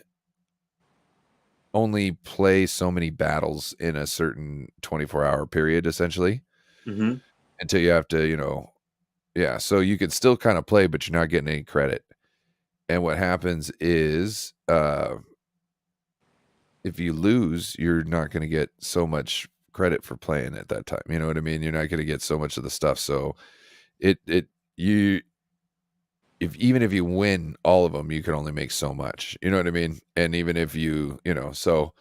only play so many battles in a certain 24-hour period, essentially, Mm-hmm. until you have to, yeah. So you can still kind of play, but you're not getting any credit. And what happens is, if you lose, you're not going to get so much credit for playing at that time. You know what I mean? You're not going to get so much of the stuff. So you, if even if you win all of them, you can only make so much. You know what I mean? And even if so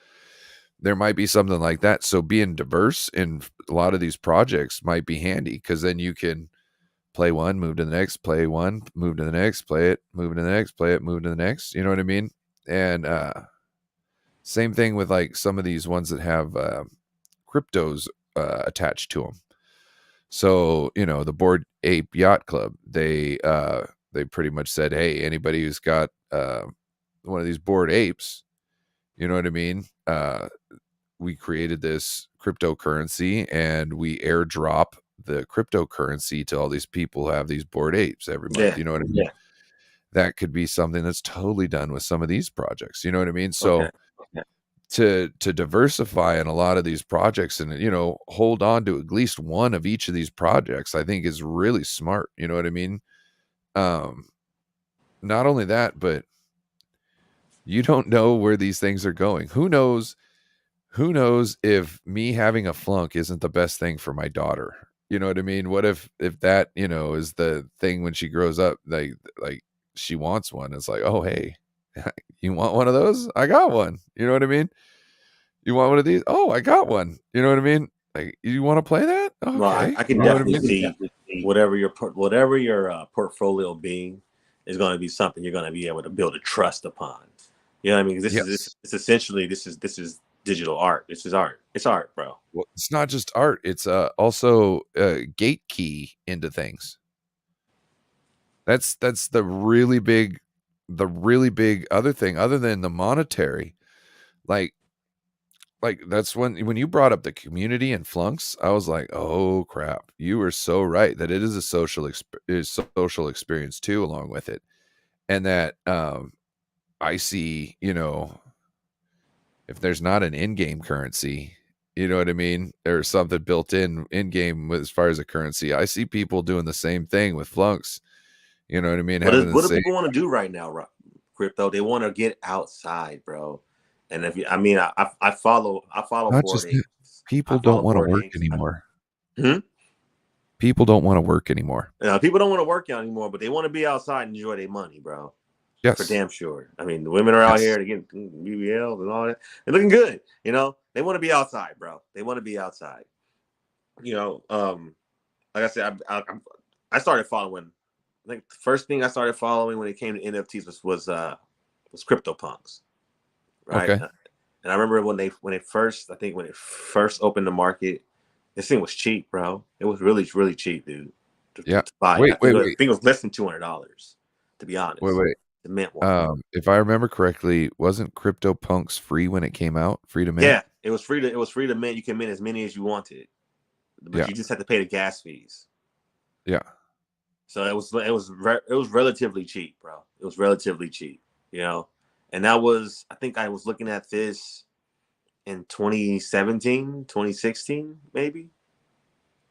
there might be something like that. So being diverse in a lot of these projects might be handy because then you can play one, move to the next, play one, move to the next, play it, move to the next, play it, move to the next. You know what I mean? And same thing with like some of these ones that have cryptos attached to them. So the Board Ape Yacht Club, they pretty much said, hey, anybody who's got one of these bored apes, you know what I mean? We created this cryptocurrency and we airdrop the cryptocurrency to all these people who have these bored apes every month. Yeah. You know what I mean? That could be something that's totally done with some of these projects. You know what I mean? Okay. So Okay. to diversify in a lot of these projects and, hold on to at least one of each of these projects, I think is really smart, you know what I mean? Um, Not only that, but you don't know where these things are going. Who knows if me having a flunk isn't the best thing for my daughter? You know what I mean? What if that, is the thing when she grows up, like she wants one. It's like, "Oh, hey, you want one of those? I got one." You know what I mean? "You want one of these? Oh, I got one." You know what I mean? Like, "You wanna play that? Well, Okay." I can You know what I definitely mean? see whatever your portfolio being is going to be something you're going to be able to build a trust upon. You know what I mean? This Yes. it's essentially this is digital art. This is art. It's art, bro. Well, it's not just art, it's, also a gate key into things. That's the really big other thing other than the monetary. Like that's when you brought up the community and Flunks, I was like, "Oh crap." You were so right that it is a social experience too along with it. And that I see, if there's not an in-game currency, you know what I mean? Or something built in-game as far as a currency. I see people doing the same thing with Flunks. You know what I mean? Having the What do same. people want to do right now, crypto? They want to get outside, bro. And if you, I mean, I follow Not board just that, apes. I people don't follow wanna board work apes. anymore. Hmm? People don't wanna work anymore. People don't want to work out anymore, but they want to be outside and enjoy their money, bro. For Yes. damn sure. I mean, the women are out Yes. here to get BBLs and all that. They're looking good. They want to be outside, bro. They want to be outside. You know, um, like I said, I started following. I think the first thing I started following when it came to NFTs was CryptoPunks, right? Okay. And I remember when it first opened the market, this thing was cheap, bro. It was really really cheap, dude. Yeah. To buy it, Wait, wait, wait. I think it was less than $200, to be Wait, honest. wait. The mint one. If I remember correctly, wasn't CryptoPunks free when it came out? Free to mint? Yeah, it was free to mint. You can mint as many as you wanted, but Yeah. you just had to pay the gas fees. Yeah. So it was relatively cheap, bro. It was relatively cheap, you know. And that was I think I was looking at this in 2017, 2016, maybe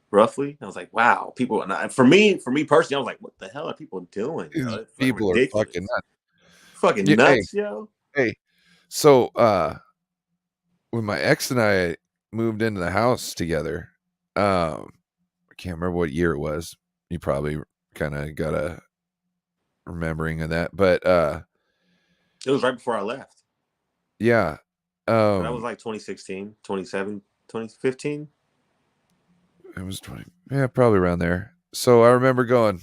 roughly. I was like, wow, people. And for me personally, I was like, what the hell are people doing, yo? These It's fucking people are fucking ridiculous, nuts. fucking Yeah, hey, nuts, yo. hey. So, when my ex and I moved into the house together, I can't remember what year it was. You probably kinda got a remembering of that, but, It was right before I left. yeah, So that was um, like 2016, 27, 2015. it was 20, yeah, probably around there. So I remember going,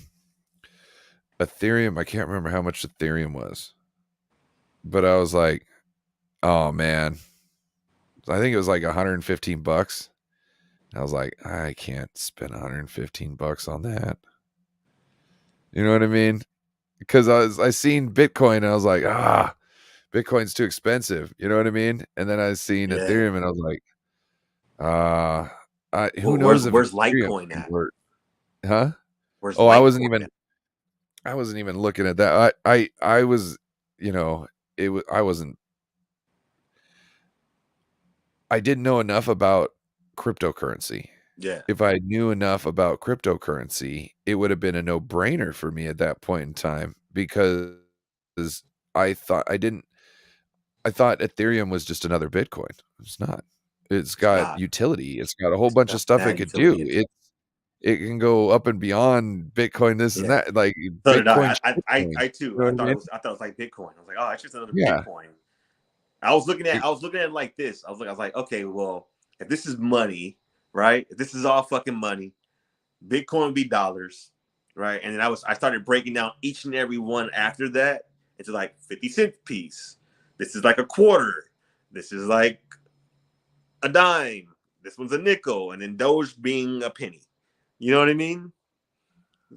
Ethereum, I can't remember how much Ethereum was, but I was like, "Oh, man." I think it was like 115 bucks. I was like, "I can't spend 115 bucks on that." You know what I mean? Because I seen Bitcoin and I was like, Bitcoin's too expensive." You know what I mean? And then I seen Yeah. Ethereum and I was like, "Ah, who Well, knows if where's Ethereum Litecoin can at? work." Huh? Where's Oh, Litecoin at? I wasn't even looking at that. I was, you know, I wasn't I didn't know enough about cryptocurrency. Yeah. If I knew enough about cryptocurrency, it would have been a no-brainer for me at that point in time because I thought I didn't I thought Ethereum was just another Bitcoin. It's not. It's It's got not. utility. It's got a whole It's bunch of got stuff it mad could utility do. into it. It can go up and beyond Bitcoin, this and Yeah. that, like So did Bitcoin I. I I, shitcoin. I too. You know I what I thought it mean? was I thought it was like Bitcoin. I was like, oh, it's just another Yeah. Bitcoin. I was looking at It I was looking at it like this. I was like, okay, well, if this is money, right? If this is all fucking money, Bitcoin would be dollars, right? And then I started breaking down each and every one after that into like 50 cent piece. This is like a quarter. This is like a dime. This one's a nickel, and then Doge being a penny. You know what I mean?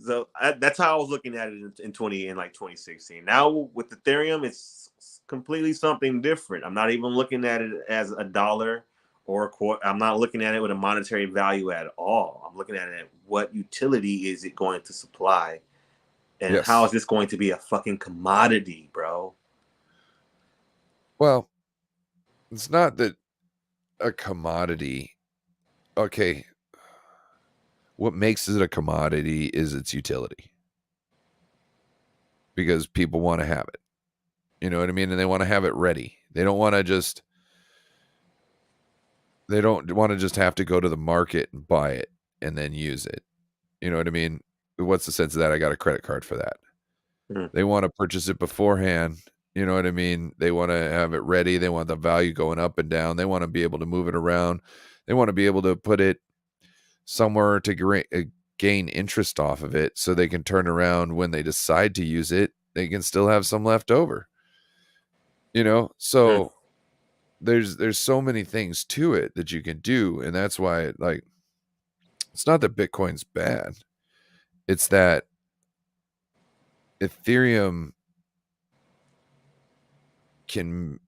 So that's how I was looking at it in like 2016. Now with Ethereum, it's completely something different. I'm not even looking at it as a dollar or a quarter. I'm not looking at it with a monetary value at all. I'm looking at it at what utility is it going to supply, and how is yes. this going to be a fucking commodity, bro? Well, it's not that a commodity. Okay, what makes it a commodity is its utility because people want to have it. You know what I mean? And they want to have it ready. They don't want to just have to go to the market and buy it and then use it. You know what I mean? What's the sense of that? I got a credit card for that. Mm, They want to purchase it beforehand. You know what I mean? They want to have it ready. They want the value going up and down. They want to be able to move it around. They want to be able to put it somewhere to gain interest off of it so they can turn around when they decide to use it. They can still have some left over. You know? mm. So there's so many things to it that you can do, and that's why, like, it's not that Bitcoin's bad. It's that Ethereum can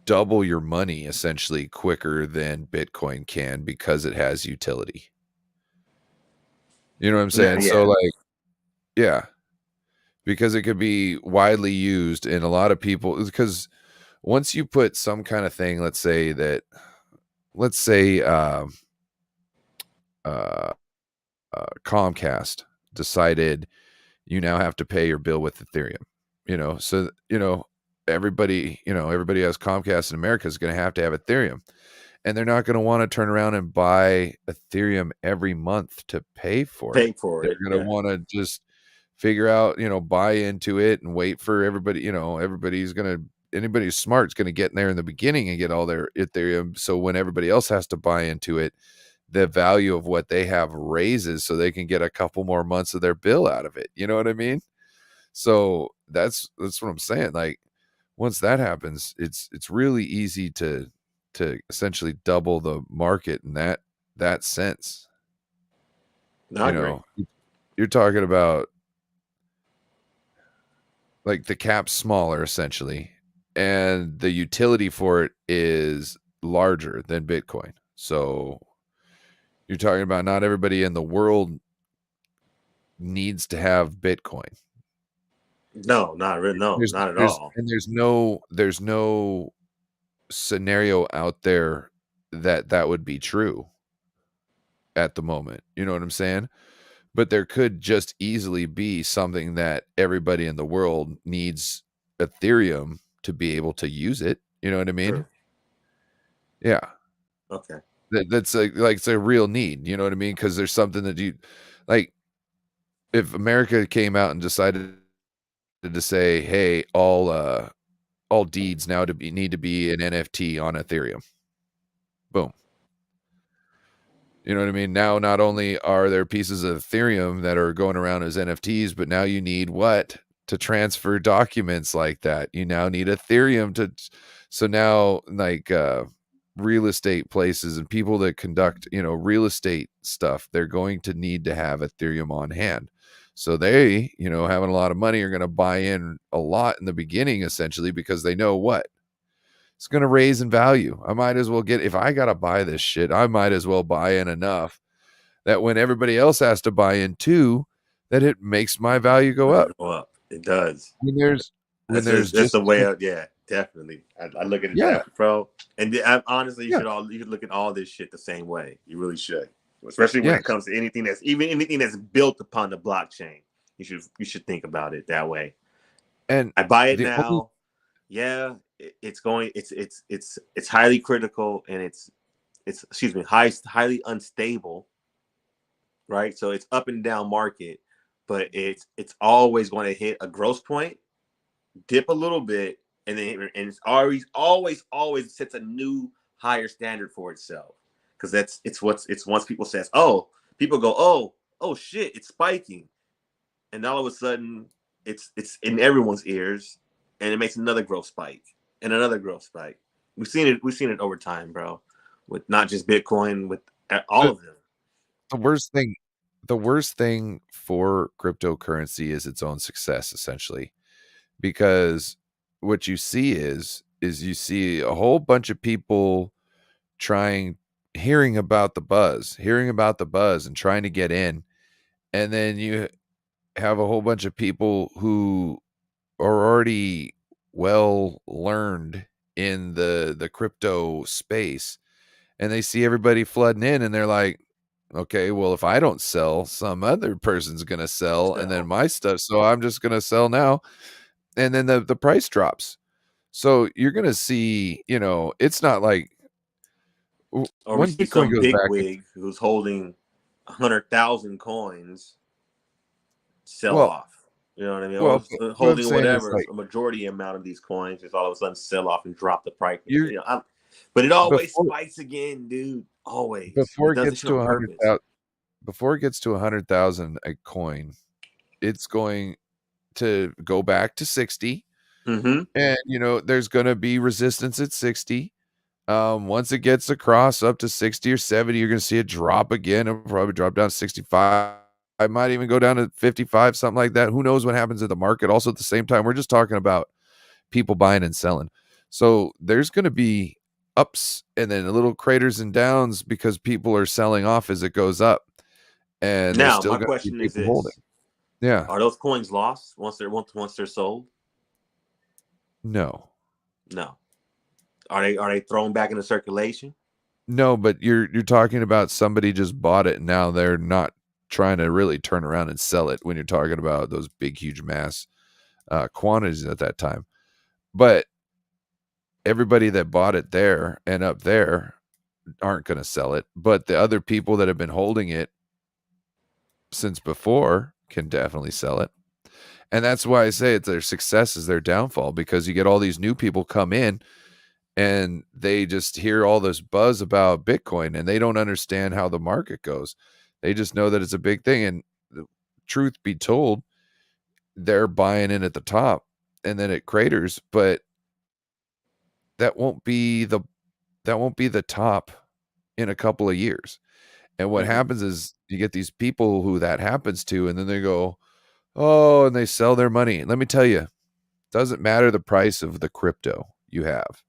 double your money essentially quicker than Bitcoin can because it has utility. You know what I'm Yeah, saying? So yeah. like, yeah, because it could be widely used and a lot of people, because once you put some kind of thing, let's say uh, Comcast decided you now have to pay your bill with Ethereum. So everybody has Comcast in America is going to have Ethereum, and they're not going to want to turn around and buy Ethereum every month to pay for it. Pay for They're it. going to Yeah. want to just figure out, buy into it and wait for everybody. Anybody who's smart is going to get in there in the beginning and get all their Ethereum. So when everybody else has to buy into it, the value of what they have raises so they can get a couple more months of their bill out of it. You know what I mean? So that's what I'm saying. Like once that happens, it's really easy to essentially double the market in that sense. No, I You agree. know, you're talking about like the cap's smaller essentially, and the utility for it is larger than Bitcoin. So you're talking about not everybody in the world needs to have Bitcoin. No, not really. No, There's not at there's all. and there's no scenario out there that would be true at the moment. You know what I'm saying? But there could just easily be something that everybody in the world needs Ethereum to be able to use it. You know what I mean? True. Yeah. Okay. That's like it's a real need. You know what I mean? Because there's something that you like. If America came out and decided to say, "Hey, all deeds now need to be an NFT on Ethereum," boom. You know what I mean? Now, not only are there pieces of Ethereum that are going around as NFTs, but now you need what to transfer documents like that. You now need Ethereum to. So now, like real estate places and people that conduct, real estate stuff, they're going to need to have Ethereum on hand. So they, having a lot of money, are going to buy in a lot in the beginning, essentially, because they know what it's going to raise in value. I might as well if I got to buy this shit, I might as well buy in enough that when everybody else has to buy in too, that it makes my value go Let up. it go up. It does. When there's when there's That's just the way up. Yeah, definitely. I look at it yeah, that way, bro. And honestly, yeah, you should look at all this shit the same way. You really should, especially when it yes. comes to anything that's built upon the blockchain. You should think about it that way. And I buy it the only now. Yeah, it's going. It's highly critical and it's excuse me, highly unstable, right? So it's up and down market, but it's always going to hit a growth point, dip a little bit, and it's always sets a new higher standard for itself. Because it's once people says, oh, people go, oh shit, it's spiking, and all of a sudden it's in everyone's ears, and it makes another growth spike and another growth spike. We've seen it over time, bro, with not just Bitcoin, with all the, of them. the worst thing the worst thing for cryptocurrency is its own success, essentially, because what you see is you see a whole bunch of people trying hearing about the buzz and trying to get in, and then you have a whole bunch of people who are already well learned in the crypto space, and they see everybody flooding in, and they're like, okay, well, if I don't sell, some other person's gonna sell, and then So, my stuff, so I'm just gonna sell now, and then the price drops. So you're gonna see, it's not like or we when see Bitcoin some goes big back, wig who's holding 100,000 coins sell well, off. You know what I mean? Or well, but what I'm holding saying is whatever like a majority amount of these coins just all of a sudden sell off and drop the price. you But it always before spikes again, dude. Always. before It it does this gets shit to on a hundred purpose. thousand before it gets to 100,000 a coin, it's going to go back to 60, Mm-hmm. and there's gonna be resistance at 60. Once it gets across up to 60 or 70, you're gonna see it drop again. It'll probably drop down to 65. I might even go down to 55, something like that. Who knows what happens at the market? Also, at the same time, we're just talking about people buying and selling. So there's gonna be ups and then little craters and downs because people are selling off as it goes up. And there's Now, still my gonna be question is people holding. this: Yeah. are those coins lost once they're sold? No. No. Are they thrown back into circulation? No, but you're talking about somebody just bought it and now they're not trying to really turn around and sell it when you're talking about those big, huge mass quantities at that time. But everybody that bought it there and up there aren't going to sell it. But the other people that have been holding it since before can definitely sell it. And that's why I say it's their success is their downfall, because you get all these new people come in and they just hear all this buzz about Bitcoin and they don't understand how the market goes. They just know that it's a big thing. And the truth be told, they're buying in at the top and then it craters, but that won't be the top in a couple of years. And what Mm-hmm. happens is you get these people who that happens to, and then they go, oh, and they sell their money. Let me tell you, doesn't matter the price of the crypto you have.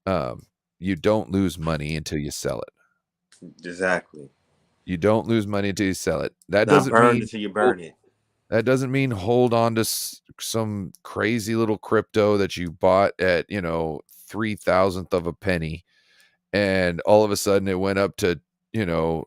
Um, you don't lose money until you sell it. Exactly. You don't lose money until you sell it. That Not doesn't burned mean until you burn it. hold on to some crazy little crypto that you bought at 3,000th of a penny, and all of a sudden it went up to you know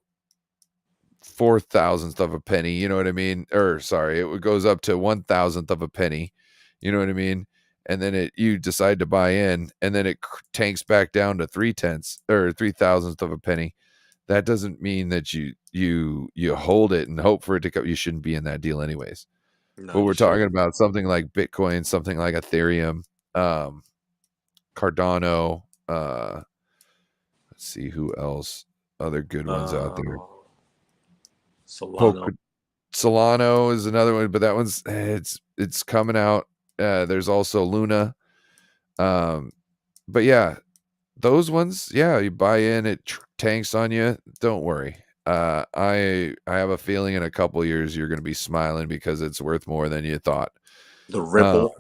4,000th of a penny. You know what I mean? Or sorry, it goes up to 1,000th of a penny. You know what I mean? And then you decide to buy in, and then it tanks back down to 3/10 or 3,000th of a penny. That doesn't mean that you hold it and hope for it to come. You shouldn't be in that deal anyways. No, But you we're talking shouldn't. about something like Bitcoin, something like Ethereum, um, Cardano. Let's see who else. Other good ones out there. Uh, Solano. Polka Solano is another one, but that one's it's coming out. There's also Luna. Um, but yeah, those ones, yeah, you buy in, it tanks on you. Don't worry. I have a feeling in a couple of years you're going to be smiling because it's worth more than you thought. The Uh, Ripple.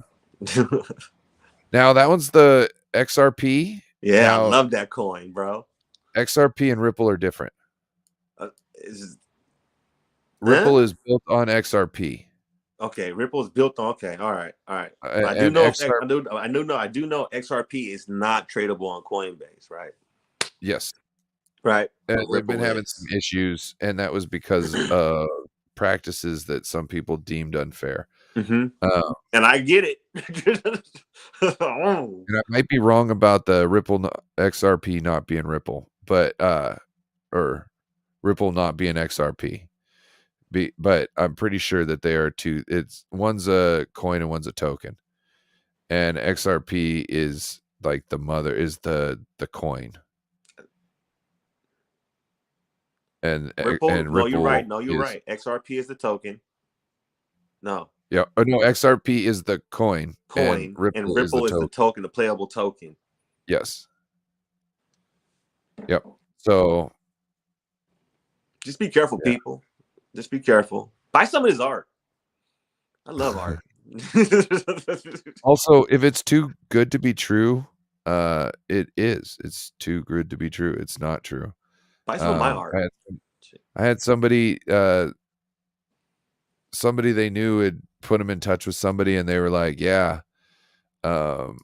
Now that one's the XRP. Yeah, I Now love that coin, bro. XRP and Ripple are different. Is Ripple huh? is built on XRP, Okay, Ripple's built on. Okay, all right, all right. But I do and know. XRP. I do know XRP is not tradable on Coinbase, right? Yes, Right, but they've been Ripple having some is. issues, and that was because of practices that some people deemed unfair. Mm-hmm. Uh, And I get it. Oh. and I might be wrong about the XRP not being Ripple, but or Ripple not being XRP. But I'm pretty sure that they are two. It's one's a coin and one's a token, and XRP is like the mother is the coin, Ripple. and No, you're right. Ripple No, you're is right. XRP is the token. No, yeah. Oh no, XRP is the coin, and coin, and Ripple is the Ripple is the token. token, the playable token. Yes. Yep. So Just be careful, yeah. people. Just be careful. Buy some of his art. I love art. Also, if it's too good to be true, it is. It's too good to be true. It's not true. Buy some of my Um, I art. had, I had somebody they knew had put them in touch with somebody, and they were like, "Yeah, um,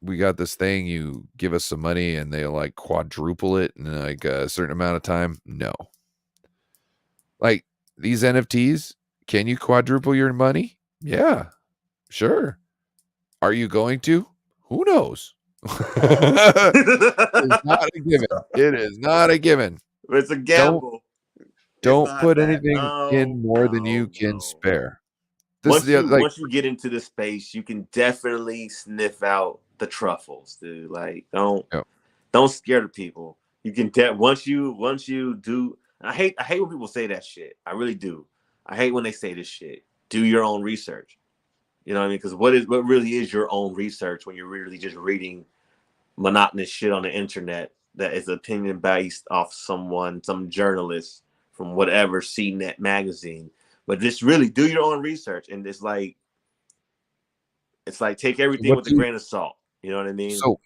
we got this thing, you give us some money and they'll like quadruple it in like a certain amount of time. No. Like these NFTs, can you quadruple your money? Yeah, sure. Are you going to? Who knows? It's not a given. It is not a given. It's a Don't gamble. It's don't not put that. anything No, in more than you no, can no. spare. This is the other, like Once you get into the space, you can definitely sniff out the truffles, dude. Like yeah. don't scare the people. You can once you do. I hate when people say that shit. I really do. I hate when they say this shit. Do your own research. You know what I mean? Because what really is your own research when you're really just reading monotonous shit on the internet that is opinion based off some journalist from whatever CNET magazine. But just really do your own research, and it's like take So everything what with a do grain of salt. You know what I mean? so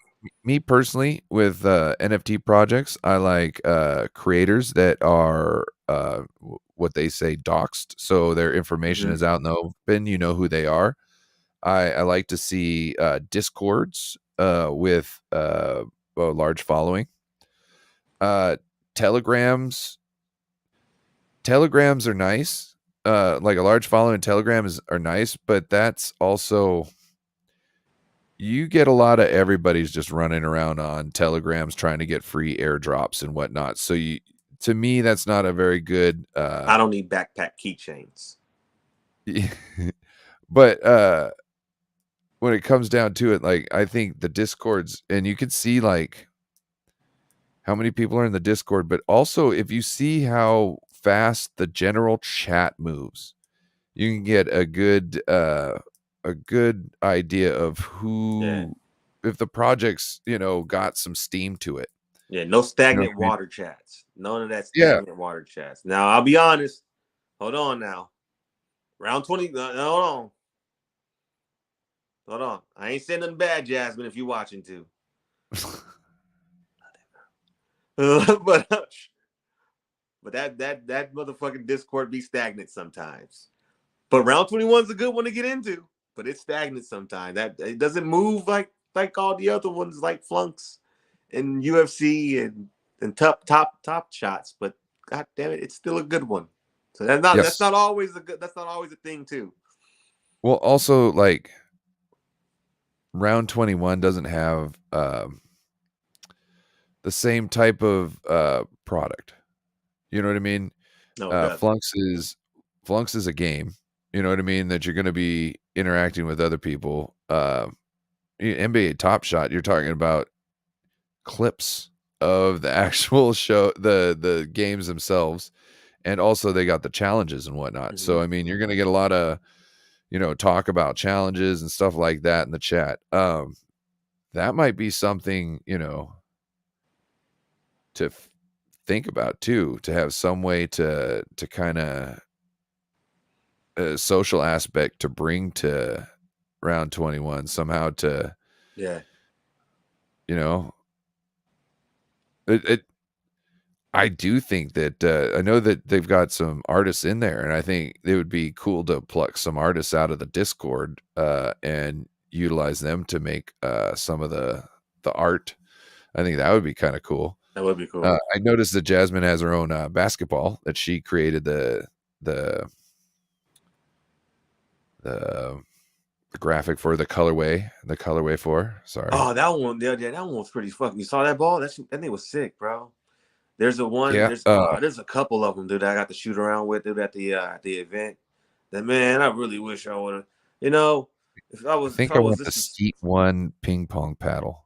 me personally with NFT projects, I like creators that are what they say doxed, so their information Mm-hmm. is out in the open. You know who they are. I like to see discords with a large following. Uh, telegrams telegrams are nice. Like a large following in telegrams are nice, but that's also you get a lot of everybody's just running around on telegrams trying to get free airdrops and whatnot. So you to me that's not a very good I don't need backpack keychains. but when it comes down to it, like I think the discords and you can see like how many people are in the discord, but also if you see how fast the general chat moves, you can get a good idea of Yeah, who if the project's, got some steam to it. yeah. No You know what stagnant I mean? water chats. None of that Yeah. stagnant water chats. Now I'll be honest. Hold on now. Round 20. Hold on. I ain't saying nothing bad, Jasmine. If you're watching too, but that motherfucking Discord be stagnant sometimes. But round 21 is a good one to get into. But it's stagnant sometimes. That it doesn't move like all the other ones, like Flunks and UFC and top shots. But god damn it, it's still a good one. So Yes. that's not always a thing too. Well, also like round 21 doesn't have the same type of product. You know what I mean? No, it doesn't. Flunks is a game. You know what I mean? That you're going to be interacting with other people. NBA Top Shot, you're talking about clips of the actual show, the games themselves, and also they got the challenges and whatnot. Mm-hmm. So I mean, you're going to get a lot of talk about challenges and stuff like that in the chat. That might be something to think about too, to have some way to kind of a social aspect to bring to round 21 somehow to Yeah. you know it I do think that I know that they've got some artists in there, and I think it would be cool to pluck some artists out of the Discord and utilize them to make some of the art. I think that would be kind of cool. That would be cool. I noticed that Jasmine has her own basketball that she created the the graphic for the colorway for. Sorry. Oh, that one, yeah, that one was pretty fucking. You saw that ball? That thing was sick, bro. There's a one. Yeah. There's a couple of them, dude. I got to shoot around with, dude, at the event. That man, I really wish I would have. You know, I if think I I was want the this is Skeet One ping pong paddle.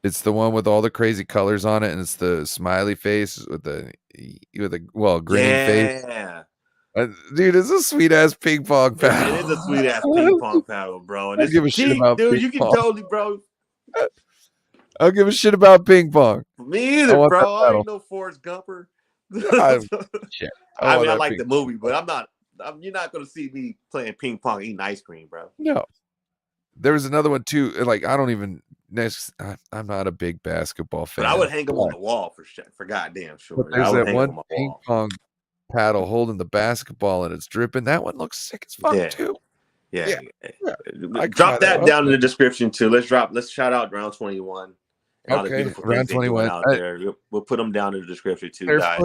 It's the one with all the crazy colors on it, and it's the smiley face with a grinning face. yeah, Dude, it's a sweet ass ping pong it is a paddle. sweet ass ping pong paddle, bro. I And don't it's give a shit cheap, about dude. ping You can pong. totally, bro. I don't give a shit about ping pong. Me I either, want that bro. I paddle. ain't no Forrest Gumper. I shit. I I want mean, I that like ping the pong movie, but paddle. I'm not. You're not gonna see me playing ping pong, eating ice cream, bro. No. There was another one too. Like I don't even I'm not a big basketball But I would fan. hang them on the wall for goddamn But sure. I there's would that hang them one on my ping wall. pong paddle holding the basketball and it's dripping. That one looks sick as fuck Yeah, too. Yeah. Yeah, yeah, I could buy Drop that. that down in Okay, the description too. Let's shout out Round 21 and all the okay, beautiful things round they're doing 21. out there. We'll put them down in the description too, guys.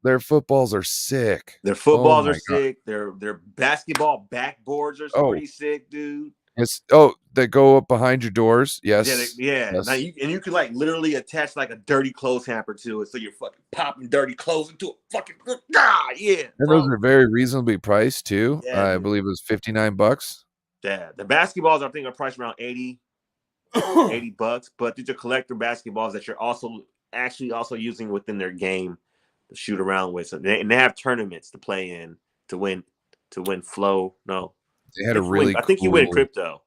Their footballs are sick. Their Oh footballs are my god. sick. Their basketball backboards are Oh, pretty sick, dude. yes. Oh, that go up behind your doors. Yeah, Yes, yeah. Now yes. you can like literally attach like a dirty clothes hamper to it, so you're fucking popping dirty clothes into a fucking yeah, And those bro. are very reasonably priced too. Yeah, I dude. believe it was $59. Yeah, the basketballs I think are priced around 80 bucks, but these are collector basketballs that you're also using within their game to shoot around with. So and they have tournaments to play in to win flow. No, They had a I really think you win cool crypto.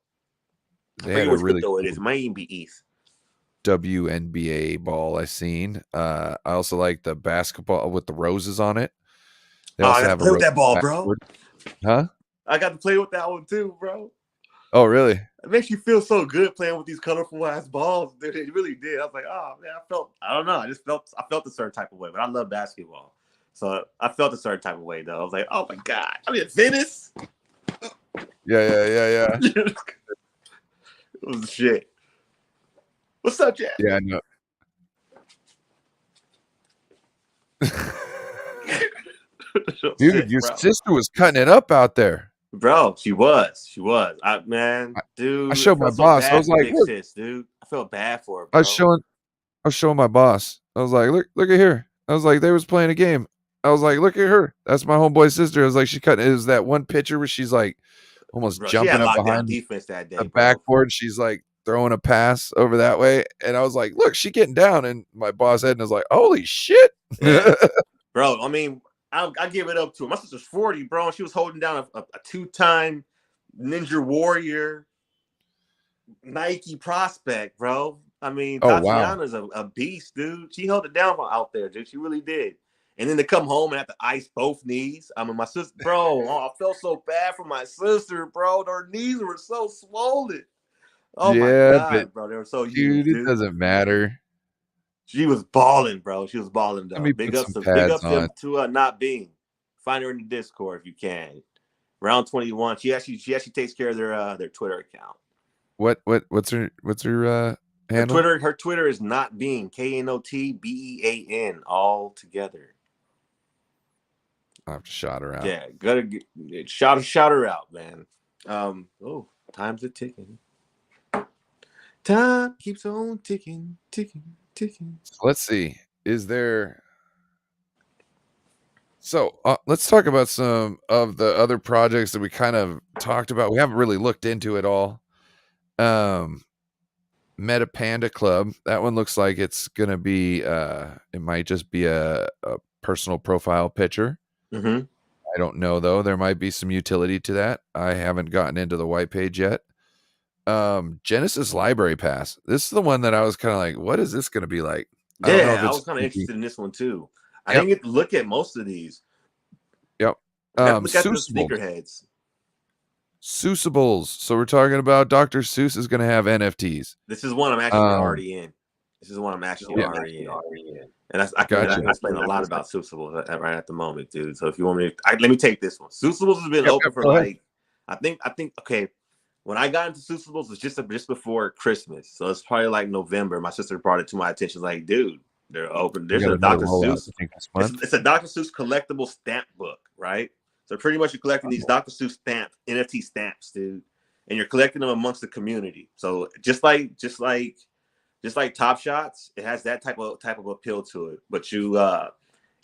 I they forget had a which really crypto it is. cool It might even be ETH. WNBA ball I seen. I also like the basketball with the roses on it. They Oh, I also got to have a play with rose that ball, bro. backboard. Huh? I got to play with that one too, bro. Oh, really? It makes you feel so good playing with these colorful ass balls, dude. It really did. I was like, oh man, I don't know. I felt a certain type of way, but I love basketball. So I felt a certain type of way though. I was like, oh my God. I'm in Venice. Yeah. It was shit. What's up, Jack? Yeah, I know. Dude, Shit, your bro. sister was cutting it up out there. Bro, she was. Man, I dude, I showed my felt so boss. I bad was for like, Big "Look." Sis, dude. I felt bad for her, I was bro. showing I was showing my boss. I was like, look at here." I was like, "They was playing a game." I was like, "Look at her. That's my homeboy's sister." I was like, "She cut." It was that one picture where she's like almost Bro, she had jumping up lockdown behind defense that the day, bro. backboard. She's like throwing a pass over that way. And I was like, "Look, she getting down." And my boss Ed was like, "Holy shit." Yeah. Bro, I mean, I give it up to her. My sister's 40, bro, and she was holding down a two-time Ninja Warrior Nike prospect, bro. I mean, Oh, wow. Tatiana's a beast, dude. She held it down out there, dude. She really did. And then to come home and have to ice both knees. I mean, my sister, bro, I felt so bad for my sister, bro. Her knees were so swollen. Oh my Yeah, but God, bro. They were so dude, huge, it dude. doesn't matter. She was balling, bro. She was balling Let though. me Big put ups some to pads on. not being. Find her in the Discord if you can. Round 21. She actually takes care of their Twitter account. What's her handle? Her Twitter is not being KNOTBEAN all together. I'll have to shout her out. Yeah, gotta shout her out, man. Time's a ticking. Time keeps on ticking. So let's see. Let's talk about some of the other projects that we kind of talked about. We haven't really looked into it all. Meta Panda Club. That one looks like it's gonna be. It might just be a personal profile picture. Mm-hmm. I don't know though. There might be some utility to that. I haven't gotten into the white page yet. Genesis Library Pass. This is the one that I was kind of like, what is this gonna be like? I don't know if Yeah, I it's was kind of interested in this one too. I Yep. didn't get to look at most of these. Yep. I got to look at the Seussibles. sneakerheads. Seussibles. So we're talking about Dr. Seuss is going to have NFTs. This is one I'm actually already in. And I can explain a lot about Seussibles right at the moment, dude. So if you want me to, let me take this one. Seussibles has been open for like, I think, okay. When I got into Seussibles, it was just before Christmas. So it's probably like November. My sister brought it to my attention. Like, dude, they're open. There's a Dr. Seuss. It's a Dr. Seuss collectible stamp book, right? So pretty much you're collecting these Dr. Seuss stamp NFT stamps, dude, and you're collecting them amongst the community. So just like Top Shots, it has that type of appeal to it. But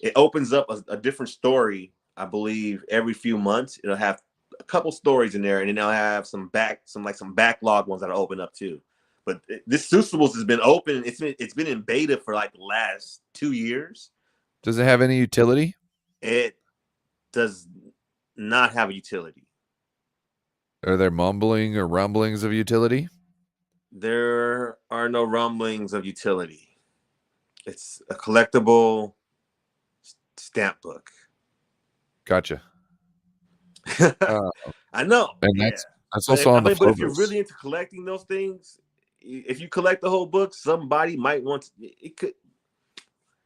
it opens up a different story. I believe every few months it'll have a couple stories in there, and then they'll have some backlog ones that'll open up too. But this Seussibles has been open. It's been in beta for like the last 2 years. Does it have any utility? It does not have a utility. Are there mumbling or rumblings of utility? There are no rumblings of utility. It's a collectible stamp book. Gotcha. I know. And that's also on the but if you're really into collecting those things, if you collect the whole book, somebody might want to, it could.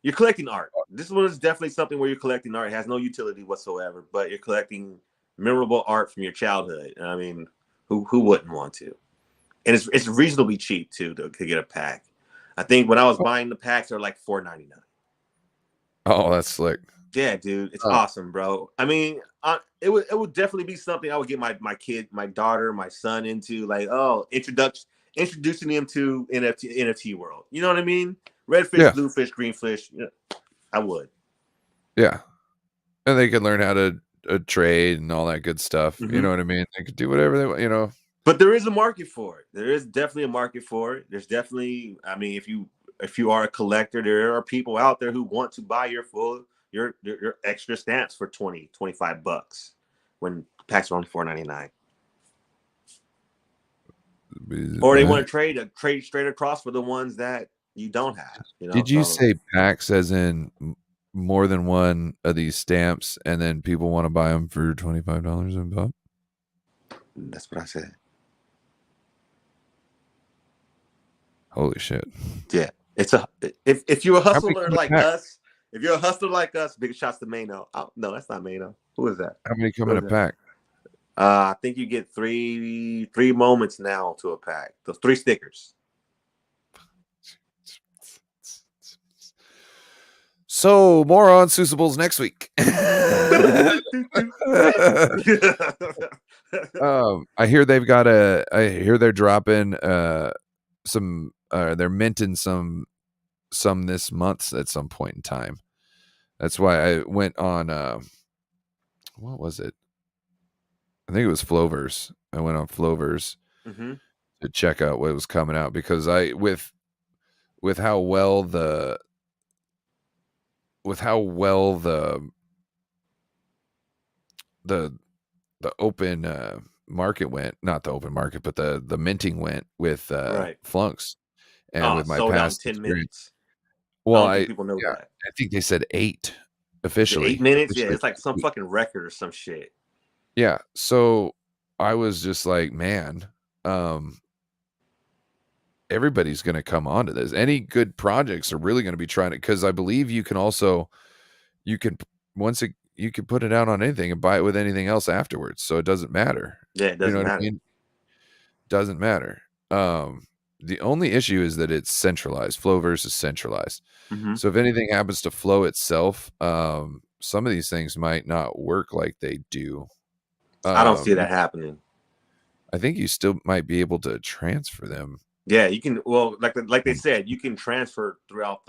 You're collecting art. This one is definitely something where you're collecting art. It has no utility whatsoever, but you're collecting memorable art from your childhood. I mean, who wouldn't want to? And it's reasonably cheap too to get a pack. I think when I was buying the packs, they're like $4.99. Oh, that's slick. Yeah, dude, it's Oh, awesome, bro. I mean, it would definitely be something I would get my kid, my daughter, my son into. Like, oh, introducing them to NFT world. You know what I mean? Red fish, yeah, blue fish, green fish. Yeah, I would. yeah, and they could learn how to, trade and all that good stuff, you Mm-hmm. know what I mean? They could do whatever they want, you know? But there is a market for it. There is definitely a market for it. There's definitely, I mean, if you are a collector, there are people out there who want to buy your extra stamps for 20, 25 bucks when packs are only $4.99. Or they want to trade straight across for the ones that you don't have, you know. Did you So say packs as in more than one of these stamps, and then people wanna buy them for $25 a pop? that's what I said. Holy shit. Yeah. It's a if you're a How many hustler come in a like pack? us, if you're a hustler like us, big shots to Mano. Oh, no, that's not Mano. Who is that? How many come Who in is a that? pack? I think you get three moments now to a pack. Those 3 stickers. So, more on Seussibles next week. I hear they're dropping, they're minting some this month at some point in time. That's why I went on, what was it? I think it was Flover's. I went on Flover's Mm-hmm. to check out what was coming out because with how well the with how well the open market went, not the open market, but the minting went with Right. Flunks and Oh, with my sold out in past 10 experience. minutes. I Well, don't think people know yeah, that. I think they said 8 Is it eight officially. minutes? Yeah, Officially it's like some 8. fucking record or some shit. Yeah, so I was just like, man, um, everybody's gonna come onto this. Any good projects are really gonna be trying to because I believe you can also you can once it you can put it out on anything and buy it with anything else afterwards, so it doesn't matter. Yeah, it You know doesn't what I matter. mean? Doesn't matter. The only issue is that it's centralized, Flow versus centralized. Mm-hmm. So if anything happens to Flow itself, some of these things might not work like they do. I don't see You that happening. I think you still might be able to transfer them. Yeah, you can. Well, like they said, you can transfer throughout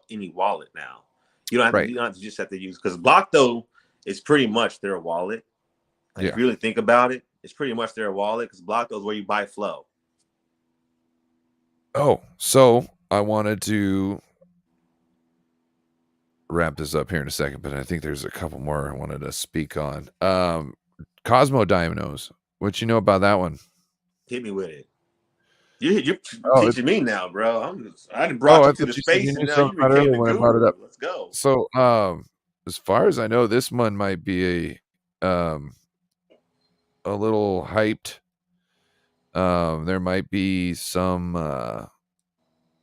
any wallet now. Right. You don't have to just have to use because Block though is pretty much their wallet. Like if Yeah. you really think about it, it's pretty much their wallet because Block though is where you buy Flow. Oh, so I wanted to wrap this up here in a second, but I think there's a couple more I wanted to speak on. Cosmo Dinos. What you know about that one? Hit me with it. You're Oh, teaching me now, bro. I done oh, brought I you to the thought you said you space, and knew now something you about it became earlier the when I brought it guru. up. Let's go. So, as far as I know, this one might be a little hyped. There might be some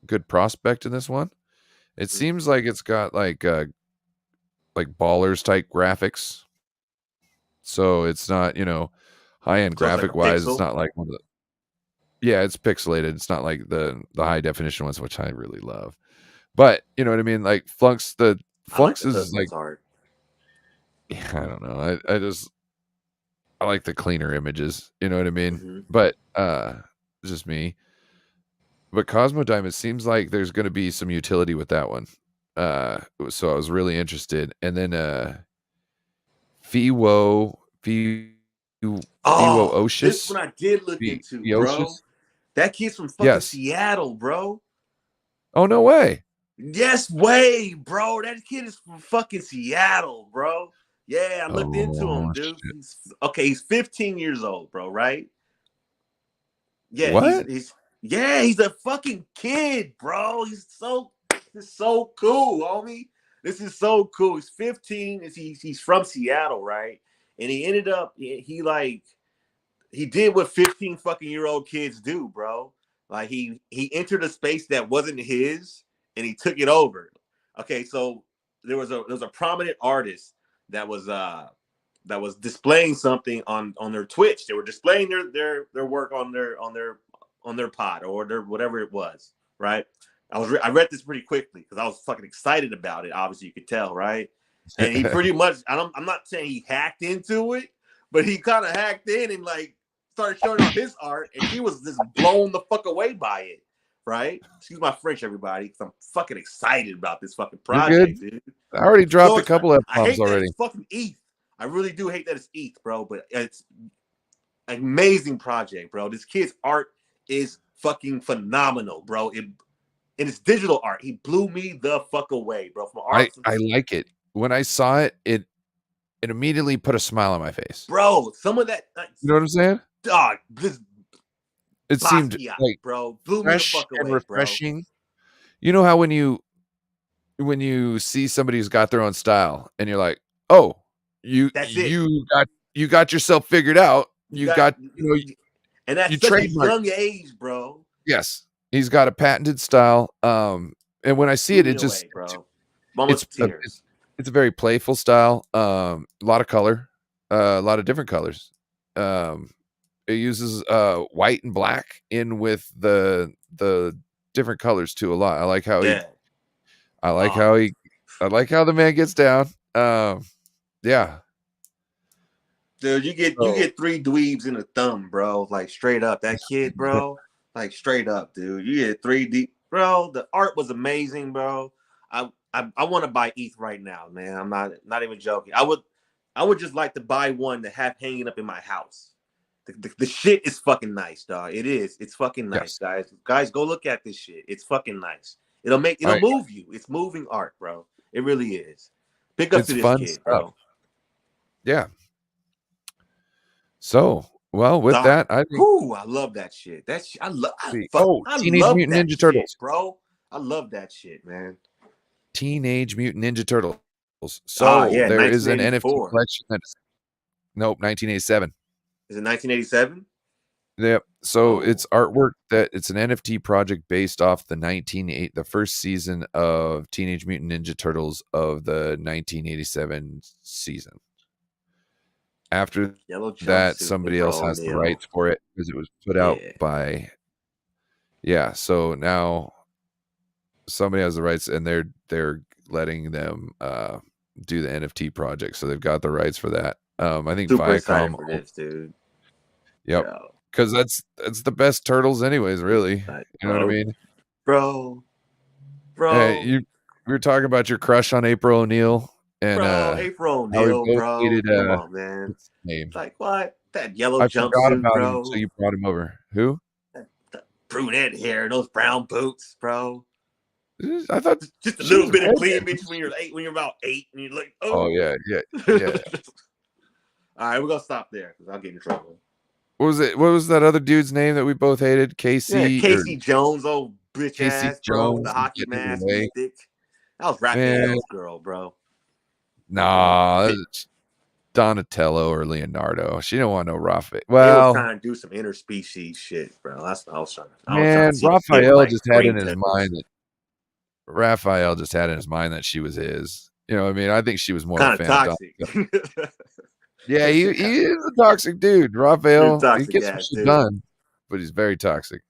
good prospect in this one. It Mhm. seems like it's got like ballers type graphics. So it's not, high end So it's like a graphic wise. It's pixel. not like one of the yeah, it's pixelated. It's not like the high definition ones, which I really love. But you know what I mean? Like I like Flunks the is like hustlers art. yeah, I don't know. I like the cleaner images, you know what I mean? Mm-hmm. But it's just me. But Cosmo Diamond seems like there's gonna be some utility with that one. So I was really interested. And then Fiwo Fi Fiwo Oh, this Ocious. one I did look into, bro. Fiocious? That kid's from fucking Yes. Seattle, bro. Oh, no way. Yes, way, bro. That kid is from fucking Seattle, bro. Yeah, I looked into him, Oh, dude. shit. He's okay. He's 15 years old, bro. Right? Yeah, What? he's a fucking kid, bro. This is so cool, homie. This is so cool. He's 15. He's from Seattle, right? And he ended up he did what 15 fucking year old kids do, bro. Like he entered a space that wasn't his and he took it over. Okay, so there was a prominent artist that was that was displaying something on their Twitch. They were displaying their work on their pod or their whatever it was, right? I read this pretty quickly because I was fucking excited about it. Obviously, you could tell, right? And he pretty much, I'm not saying he hacked into it, but he kind of hacked in and like started showing off his art, and he was just blown the fuck away by it, right? Excuse my French, everybody, because I'm fucking excited about this fucking You're good. project, dude. I already dropped So a couple I F-bombs hate that already. it's fucking ETH. I really do hate that it's ETH, bro. But it's an amazing project, bro. This kid's art is fucking phenomenal, bro. And it's digital art. He blew me the fuck away, bro. From art, I like it. When I saw it, it immediately put a smile on my face. bro. Some of that, You know what I'm saying? dog, this It seemed Basquiat, like bro, blew me the fresh fuck and away, bro. refreshing. You know how when you see somebody who's got their own style and you're like, "Oh, you That's it. you got yourself figured out. You You got, got, and at you such a trademarked." young age, bro. Yes. He's got a patented style. And when I see Blew it, me it just away, bro. Almost tears. it's a very playful style. A lot of color, a lot of different colors. It uses white and black in with the different colors too a lot. Yeah. I like how he I like how the man gets down. Yeah. Dude, you get three dweebs in the thumb, bro. Like straight up. That kid, bro. Like straight up, dude. You get three deep, bro. The art was amazing, bro. I want to buy ETH right now, man. I'm not even joking. I would just like to buy one to have hanging up in my house. The shit is fucking nice, dog. It is. It's fucking nice, Yes. guys. Guys, go look at this shit. It's fucking nice. It'll move you. It's moving art, bro. It really is. Big up It's to this fun kid, stuff. bro. Yeah. So, well, with Dog. that, I think Whoo, I love that shit. That shit, I Teenage love Mutant that Ninja shit, Turtles. bro. I love that shit, man. Teenage Mutant Ninja Turtles. Ah, So, yeah, there is an NFT 1984. collection that is nope, 1987. Is it 1987? Yep. So Oh, it's artwork that it's an NFT project based off the first season of Teenage Mutant Ninja Turtles of the 1987 season. After yellow that, jumpsuit, somebody else bro, has the Neil. rights for it because it was put out Yeah, by so now somebody has the rights and they're letting them do the NFT project. So they've got the rights for that. I think super excited Viacom for this, dude. yep. Bro, Because that's the best turtles anyways, really. like, You know what I mean? bro, You we were talking about your crush on April O'Neil and April how we O'Neil, both bro. hated Come on, man. what's his name? Like what? That yellow I forgot jumpsuit, about him until bro. you brought him over. Who? That brunette hair, those brown boots, bro. I thought Just a she little was bit of redhead. cleavage when you're 8, when you're about 8, and you're like, Oh oh. yeah, yeah, yeah. All right, we're gonna stop there because I'll get in trouble. What was it? What was that other dude's name that we both hated? Yeah, Casey or Casey Jones, old bitch Casey ass, bro, with the Jones is hockey getting in the mask and way. stick. That was Man, Raphael's girl, bro. nah, that's Donatello or Leonardo. She don't want no Raphael. They was Well, trying to do some interspecies shit, bro. That's what I was trying to. I was trying to man, see the kid with like green tentacles. Raphael just had in his mind that she was his. You know what I mean? I think she was more of a Kind of fan of toxic. Donatello. Yeah, he is a toxic dude. Raphael, he Toxic gets some ass shit dude. done, but he's very toxic.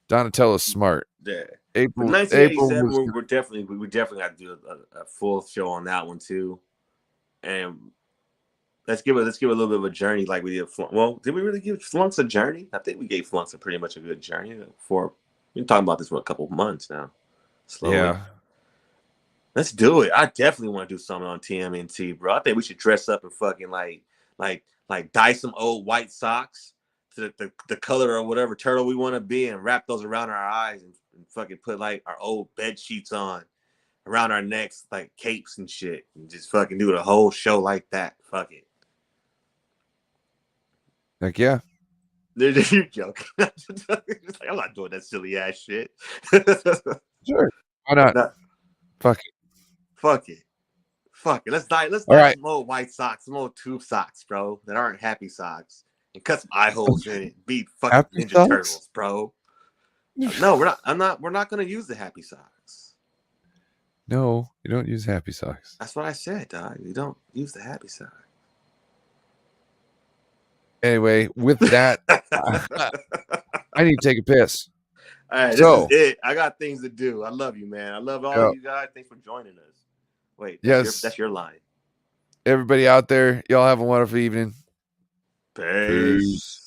Donatello's smart. Yeah. But April 1987, was we definitely got to do a full show on that one too. And let's give it a little bit of a journey like we did. Well, did we really give Flunks a journey? I think we gave Flunks a pretty much a good journey. We've been talking about this for a couple of months now. Slowly. yeah. Let's do it. I definitely want to do something on TMNT, bro. I think we should dress up and fucking like dye some old white socks to the color of whatever turtle we want to be and wrap those around our eyes and fucking put like our old bed sheets on around our necks like capes and shit and just fucking do the whole show like that. Fuck it. Like, yeah. You're joking. I'm not doing that silly ass shit. Sure. Why not? No, Fuck it. fuck it. Fuck it. Let's dye Right. some old white socks, some old tube socks, bro, that aren't happy socks. And cut some eye holes in it. Be fucking Happy Ninja socks? Turtles, bro. No, we're not gonna use the happy socks. No, you don't use happy socks. That's what I said, dog. You don't use the happy sock. Anyway, with that, I need to take a piss. All right, this is So, it. I got things to do. I love you, man. I love all yeah, you guys. Thanks for joining us. Wait, yes, that's your line. everybody out there, y'all have a wonderful evening. Peace. Peace.